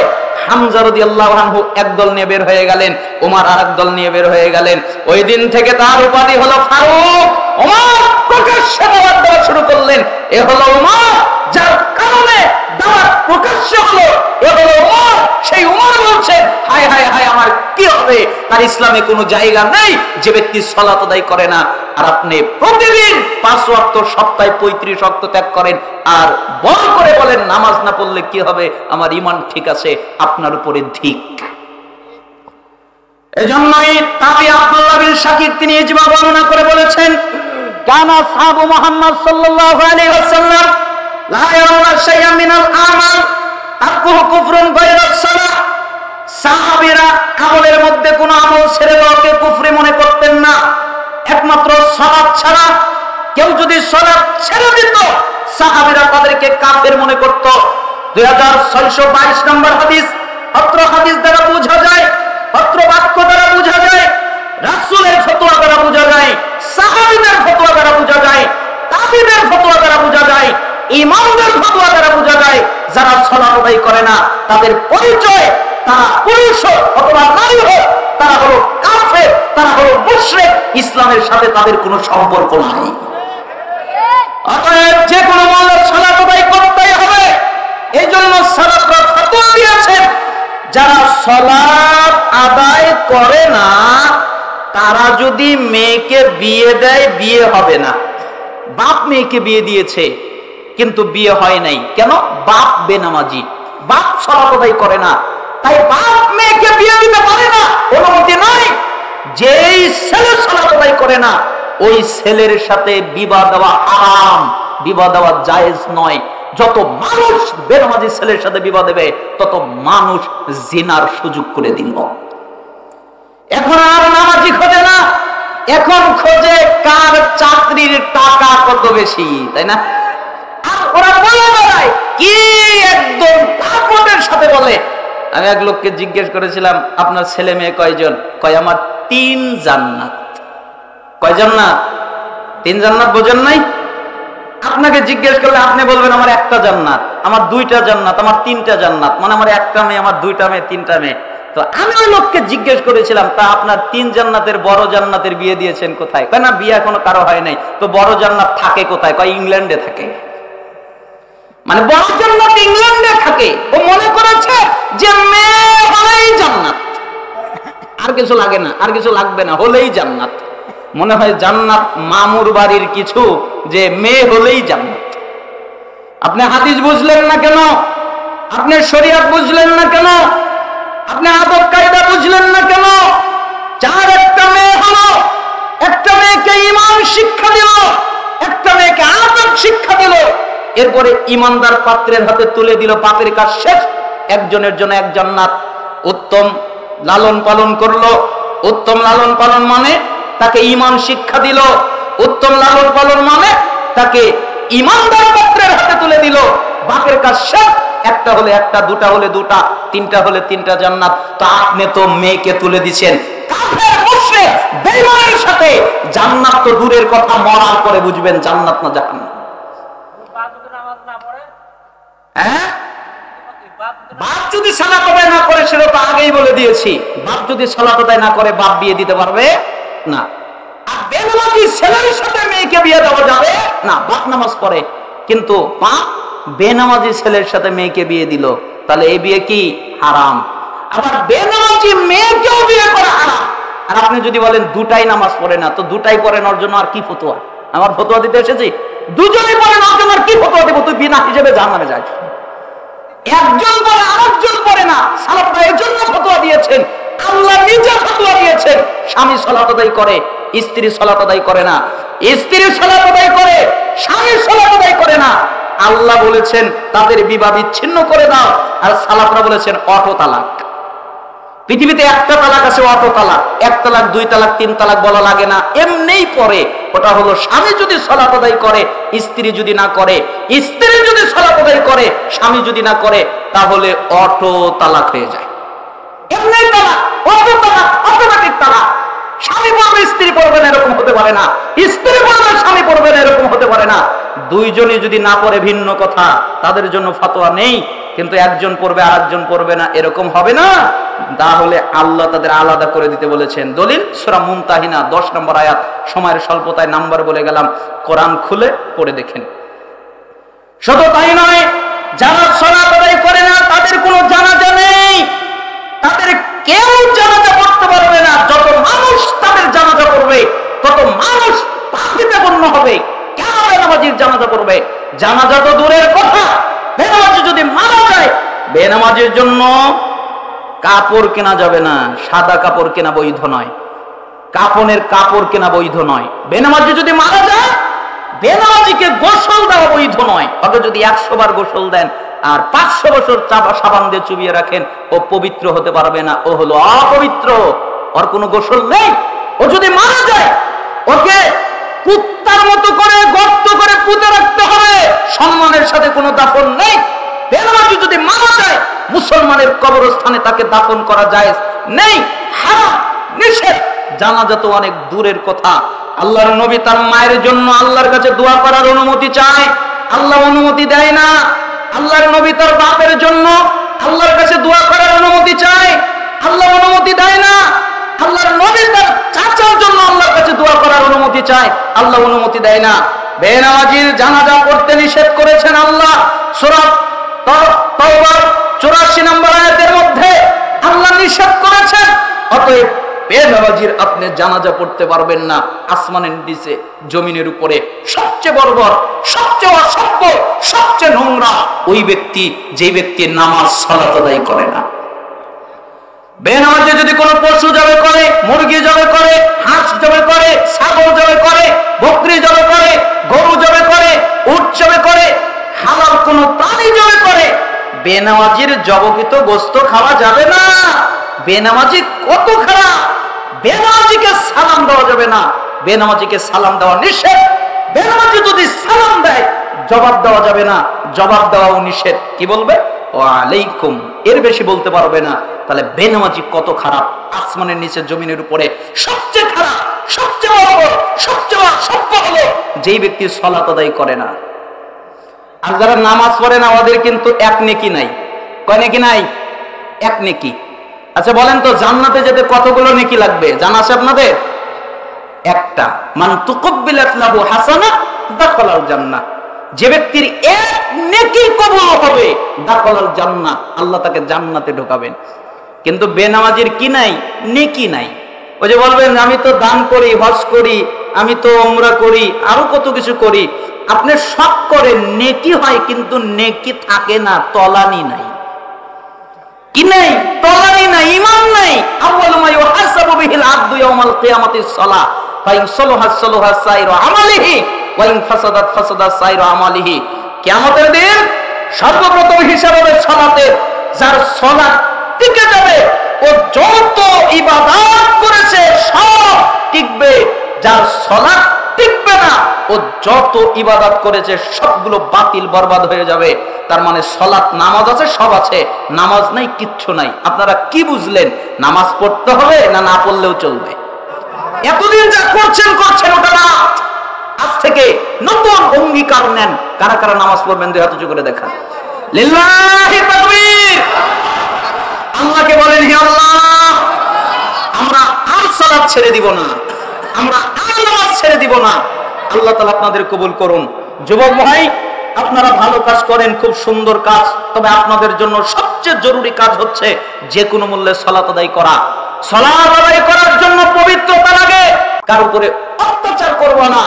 হামজা রাদিয়াল্লাহু আনহু একদল নিয়ে বের হয়ে গেলেন, ওমর আরেক দল নিয়ে বের হয়ে গেলেন। ওই দিন থেকে তার উপাধি হলো ফারুক। ওমর প্রকাশ্যে দাওয়াত দেওয়া শুরু করলেন, এ হলো ওমর যার কারণে দাওয়াত প্রকাশ্য হলো এ হলো ওমর। সেই ওমর বলছেন, হায় হায় হায়, আমার কি হবে? তার ইসলামে কোনো জায়গা নেই যে ব্যক্তি সালাত আদায় করে না। আর আপনি প্রতিদিন 5 ওয়াক্ত, সপ্তাহে 35 ওয়াক্ত ত্যাগ করেন, আর বল করে বলেন নামাজ না পড়লে কি হবে, আমার ঈমান ঠিক আছে। আপনার উপরে ধিক। এজন্যই তাবি আব্দুল্লাহ বিন শাকির তিনি ইজমা বর্ণনা করে বলেছেন, কানা সাহাবু মুহাম্মদ সাল্লাল্লাহু আলাইহি ওয়াসাল্লাম লা ইয়ারাউনা শাইআন মিনাল আমাল তাকুহু কুফরুন গায়রা সালাহ। সাহাবীরা আমলের মধ্যে কোনো আমল ছেড়ে দেওয়াকে কুফরি মনে করতেন না, একমাত্র সালাত ছাড়া। কেউ যদি সালাত ছেড়ে দিত, সাহাবীরা তাদেরকে কাফের মনে করত। 2622 নম্বর হাদিস। অত্র হাদিস দ্বারা বোঝা যায়, অত্র বাক্য দ্বারা বোঝা যায়, রাসূলের ফতোয়া দ্বারা বোঝা যায়, সাহাবীদের ফতোয়া দ্বারা বোঝা যায়, তাবিঈদের ফতোয়া দ্বারা বোঝা যায়, ইমামদের ফতোয়া দ্বারা বোঝা যায়, যারা সালাত আদায় করে না তাদের পরিচয়, তারা পুরুষ হোক অথবা নারী হোক, তারা হলো কাফের, তারা হলো মুশরিক। ইসলামের সাথে তাদের কোনো সম্পর্ক নাই। অতএব যে কোনো মূল্যে সালাত আদায় করতেই হবে। এই জন্য সালাফরা ফতোয়া দিয়েছেন, যারা সালাত আদায় করে না তারা যদি মেয়েকে বিয়ে দেয়, বিয়ে হবে না। বাপ মেয়েকে বিয়ে দিয়েছে কিন্তু বিয়ে হয় নাই, কেন? বাপ বেনামাজি, বাপ সালাত আদায় করে না, তাই বাপ মেয়েকে বিয়ে দিতে পারে না, অনুমতি নাই। যেই ছেলে সালাত আদায় করে না ওই ছেলের সাথে বিবাহ দেওয়া হারাম, বিবাহ দেওয়া জায়েজ নয়। যত মানুষ বেনামাজি ছেলের সাথে বিবাহ দেবে তত মানুষ জিনার সুযোগ করে দিল। এখন আর নামাজি খোঁজে না, এখন খোঁজে কার চাকরির টাকা কত বেশি, তাই না? আর ওরা বলে বেড়ায় কি, একদম তাকওয়ার সাথে বলে। আমি এক লোককে জিজ্ঞেস করেছিলাম, আপনার ছেলে মেয়ে কয়জন? কয় আমার 3 জান্নাত। কয় জান্নাত? 3 জান্নাত। বোঝেন নাই? আপনাকে জিজ্ঞেস করলে আপনি বলবেন আমার 1টা জান্নাত, আমার 2টা জান্নাত, আমার 3টা জান্নাত, মানে আমার 1টা মেয়ে, আমার 2টা মেয়ে, 3টা মেয়ে। তো আমি ওই লোককে জিজ্ঞেস করেছিলাম, তা আপনার 3 জান্নাতের বড় জান্নাতের বিয়ে দিয়েছেন কোথায়? কয় না, বিয়ে এখনো কারো হয় নাই। তো বড় জান্নাত থাকে কোথায়? কয় ইংল্যান্ডে থাকে। মানে বড় জান্নাত ইংল্যান্ডে থাকে। ও মনে করেছে যে মেয়ে হলেই জান্নাত, আর কিছু লাগে না, আর কিছু লাগবে না, হলেই জান্নাত। মনে হয় জান্নাত মামুর বাড়ির কিছু, যে মেয়ে হলেই জান্নাত। আপনি হাদিস বুঝলেন না কেন? আপনি শরীয়ত বুঝলেন না কেন? আপনি আদব কায়দা বুঝলেন না কেন? যার একটা মেয়ে হলো, একটা মেয়েকে ঈমান শিক্ষা দিল, একটা মেয়েকে আদব শিক্ষা দিল, এরপরে ঈমানদার পাত্রের হাতে তুলে দিল, পাপের কাজ শেষ। একজনের জন্য এক জান্নাত। উত্তম লালন পালন করলো। উত্তম লালন পালন মানে তাকে ঈমান শিক্ষা দিল। উত্তম লালন পালন মানে তাকে ঈমানদার পাত্রের হাতে তুলে দিল, বাপের কাজ শেষ। একটা হলে একটা, দুটা হলে দুটা, 3টা হলে 3টা জান্নাত। তো আপনি তো মেয়েকে তুলে দিচ্ছেন কাফের মুশরিক বেঈমানের সাথে। জান্নাত তো দূরের কথা, মরার পরে বুঝবেন জান্নাত না জাহান্নাম। হ্যাঁ, বাপ যদি সালাত আদায় না করে, সেটা তো আগেই বলে দিয়েছি, বাপ যদি সালাত আদায় না করে বাপ বিয়ে দিতে পারবে না। আর বেনামাজি ছেলের সাথে মেয়েকে বিয়ে দেওয়া যাবে না। বাপ নামাজ পড়ে কিন্তু বাপ বেনামাজি ছেলের সাথে মেয়েকে বিয়ে দিল, তাহলে এই বিয়ে কি? হারাম। আবার বেনামাজি মেয়েকেও বিয়ে করা হারাম। আর আপনি যদি বলেন 2টাই নামাজ পড়ে না, তো 2টাই পড়ে নেওয়ার জন্য আর কি ফতোয়া? আমার ফতোয়া দিতে এসেছি? 2জনই পড়ে নেওয়ার জন্য আর কি ফতোয়া দেবো? তুই বিনা হিসেবে জাহান্নামে যাস। একজন পড়ে, আরেকজন পড়ে না। সালাফরা এর জন্য ফতোয়া দিয়েছেন, আল্লাহ নিজে ফতোয়া দিয়েছেন। স্বামী সালাত আদায় করে, স্ত্রী সালাত আদায় করে না। স্ত্রী সালাত আদায় করে, স্বামী সালাত আদায় করে না। আল্লাহ বলেছেন তাদের বিবাহ বিচ্ছিন্ন করে দাও, আর সালাফরা বলেছেন অটো তালাক। পৃথিবীতে একটা তালাক আছে, অটো তালাক। 1 তালাক, 2 তালাক, 3 তালাক বলা লাগে না, এমনিই পড়ে। ওটা হলো স্বামী যদি সালাত আদায় করে, স্ত্রী যদি না করে। স্ত্রী যদি সালাত আদায় করে, স্বামী যদি না করে, তাহলে অটো তালাক হয়ে যায়। এমনি তালাক, অটো তালাক, অটোমেটিক তালাক। স্বামী পড়বে, স্ত্রী পড়বে না, এরকম হতে পারে না। স্ত্রী পড়বে, স্বামী পড়বে না, এরকম হতে পারে না। 2জনই যদি না পড়ে ভিন্ন কথা, তাদের জন্য ফতোয়া নেই। কিন্তু একজন পড়বে আর একজন পড়বে না, এরকম হবে না। তাহলে আল্লাহ তাদের আলাদা করে দিতে বলেছেন। দলিল সূরা মুমতাহিনা 10 নম্বর আয়াত। সময়ের স্বল্পতায় নাম্বার বলে গেলাম, কোরআন খুলে পড়ে দেখেন। শুধু তাই নয়, যারা সালাত আদায় করে না তাদের কোনো জানাজা নেই, তাদের কেউ জানাজা পড়তে পারবে না। যত মানুষ তাদের জানাজা পড়বে তত মানুষ পাপিতে গণ্য হবে। কেন বেনামাজির জানাজা পড়বে? জানাজা তো দূরের কথা, বেনামাজি যদি মারা যায়, বেনামাজির জন্য কাপড় কেনা যাবে না, সাদা কাপড় কেনা বৈধ নয়, কাফনের কাপড় কেনা বৈধ নয়। বেনামাজি যদি মারা যায়, বেনামাজিকে গোসল দেওয়া বৈধ নয়। ওকে যদি 100 বার গোসল দেন আর 500 বছর সাবান দিয়ে চুবিয়ে রাখেন, ও পবিত্র হতে পারবে না, ও হলো অপবিত্র, ওর কোনো গোসল নেই। ও যদি মারা যায়, ওকে কুত্তার মতো করে গর্ত করে পুঁতে রাখতে হবে, সম্মানের সাথে কোনো দাফন নেই। বেনামাজি যদি মারা যায়, মুসলমানের কবরস্থানে তাকে দাফন করা যায় নেই, হারাম, নিষেধ। জানাজা তো অনেক দূরের কথা। আল্লাহর নবী তার মায়ের জন্য আল্লাহর কাছে দোয়া করার অনুমতি চায়, আল্লাহ অনুমতি দেয় না। আল্লাহর নবী তার বাপের জন্য আল্লাহর কাছে দোয়া করার অনুমতি চায়, আল্লাহ অনুমতি দেয় না। আল্লাহর নবী তার চাচার জন্য আল্লাহর কাছে দোয়া করার অনুমতি চায়, আল্লাহ অনুমতি দেয় না। বেনামাজির জানাজা পড়তে নিষেধ করেছেন আল্লাহ সূরা তাওবার 84 নম্বর আয়াতের মধ্যে আল্লাহ নিষেধ করেছেন। অতএব বেনামাজির আপনি জানাজা পড়তে পারবেন না। আসমানের নিচে জমিনের উপরে সবচেয়ে বর্বর, সবচেয়ে অসভ্য, সবচেয়ে নোংরা ওই ব্যক্তি যে ব্যক্তি নামাজ সালাত আদায় করে না। বেনামাজি যদি কোনো পশু জবে করে, মুরগি জবে করে, হাঁস জবে করে, ছাগল জবে করে, বকরি জবে করে, গরু জবে করে, উট জবে করে, হালাল কোনো প্রাণী জবে করে, বেনামাজির জবকৃত গোশত খাওয়া যাবে না। বেনামাজি কত খারাপ! বেনামাজিকে সালাম দেওয়া যাবে না, বেনামাজিকে সালাম দেওয়া নিষেধ। বেনামাজি যদি সালাম দেয়, জবাব দেওয়া যাবে না, জবাব দেওয়াও নিষেধ। কি বলবে? ওয়া আলাইকুম, এর বেশি বলতে পারবে না। তাহলে বেনামাজি কত খারাপ! আসমানের নিচে জমিনের উপরে সবচেয়ে খারাপ, সবচেয়ে বড়, সবচেয়ে অসভ্য হলো যেই ব্যক্তি সালাত আদায় করে না। আর যারা নামাজ পড়ে না, ওদের কিন্তু এক নেকি নাই। কয় নেকি নাই? এক নেকি। আচ্ছা বলেন তো, জান্নাতে যেতে কতগুলো নেকি লাগবে জানা আছে আপনাদের? একটা। মান তুকব্বিলাত লাহু হাসানা দাখালাল জান্নাহ। যে ব্যক্তির এক নেকি কবুল হবে, দাখালাল জান্নাহ, আল্লাহ তাকে জান্নাতে ঢোকাবেন। কিন্তু বেনামাজির কি নাই? নেকি নাই। ওই যে বলবেন আমি তো দান করি, হজ করি, আমি তো উমরা করি, আরো কত কিছু করি। আপনি সব করেন, নেকি হয় কিন্তু নেকি থাকে না, তলানি নাই। কি নাই? তলানি নাই, ঈমান নাই। আউয়ালু মা ইউহাসাবু বিহিল আবদু ইয়াউমাল কিয়ামাতিস সালাহ ফাইন সালাহা সালাহা সাইরু আমালিহি ওয়া ইন ফাসাদাত ফাসাদা সাইরু আমালিহি। কিয়ামতের দিন সর্বপ্রথম হিসাব হবে সালাতের। যার সালাত টিকে যাবে, ও যত ইবাদত করেছে সব টিকবে। যার সালাত টিকবে না, ও যত ইবাদত করেছে সবগুলো বাতিল, বরবাদ হয়ে যাবে। তার মানে সালাত, নামাজ আছে, সব আছে, নামাজ নাই, কিচ্ছু নাই। আপনারা কি বুঝলেন? নামাজ পড়তে হবে না, না পড়লেও চলবে? এতদিন যা করছেন ওটা না। আজ থেকে নতুন অঙ্গীকার নেন। কারা কারা নামাজ পড়বেন দুই হাত উঁচু করে দেখান। লিল্লাহি তাকবীর। আল্লাহকে বলেন, হে আল্লাহ, আমরা আর সালাত ছেড়ে দিব না, আমরা আর নামাজ ছেড়ে দিব না। আল্লাহ তাআলা আপনাদের কবুল করুন। যুবক ভাই, আপনারা ভালো কাজ করেন, খুব সুন্দর কাজ। তবে আপনাদের জন্য সবচেয়ে জরুরি কাজ হচ্ছে যে কোনো মূল্যে সালাত আদায় করা। সালাত আদায় করার জন্য পবিত্রতা লাগে। কার উপরে অত্যাচার করব না,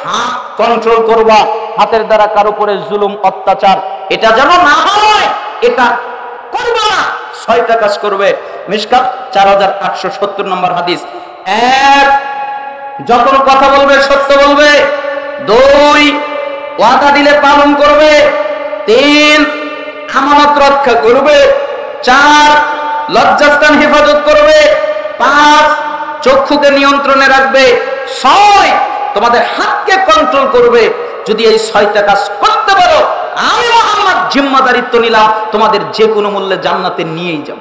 হাত কন্ট্রোল করব, হাতের দ্বারা কার উপরে জুলুম, অত্যাচার এটা যেন না হয়, এটা করব না। 6টা কাজ করবে। মিশকাত 4870 নম্বর হাদিস। 1, যখন কথা বলবে সত্য বলবে। 2, ওয়াদা দিলে পালন করবে। 3, আমানত রক্ষা করবে। 4, লজ্জাস্থান হেফাজত করবে। 5, চক্ষুকে নিয়ন্ত্রণে রাখবে। 6, তোমাদের হাতকে কন্ট্রোল করবে। যদি এই 6টা কাজ করতে পারো, আমি মুহাম্মদ জিম্মাদারিত্ব নিলাম, তোমাদের যে কোনো মূল্যে জান্নাতে নিয়েই যাব।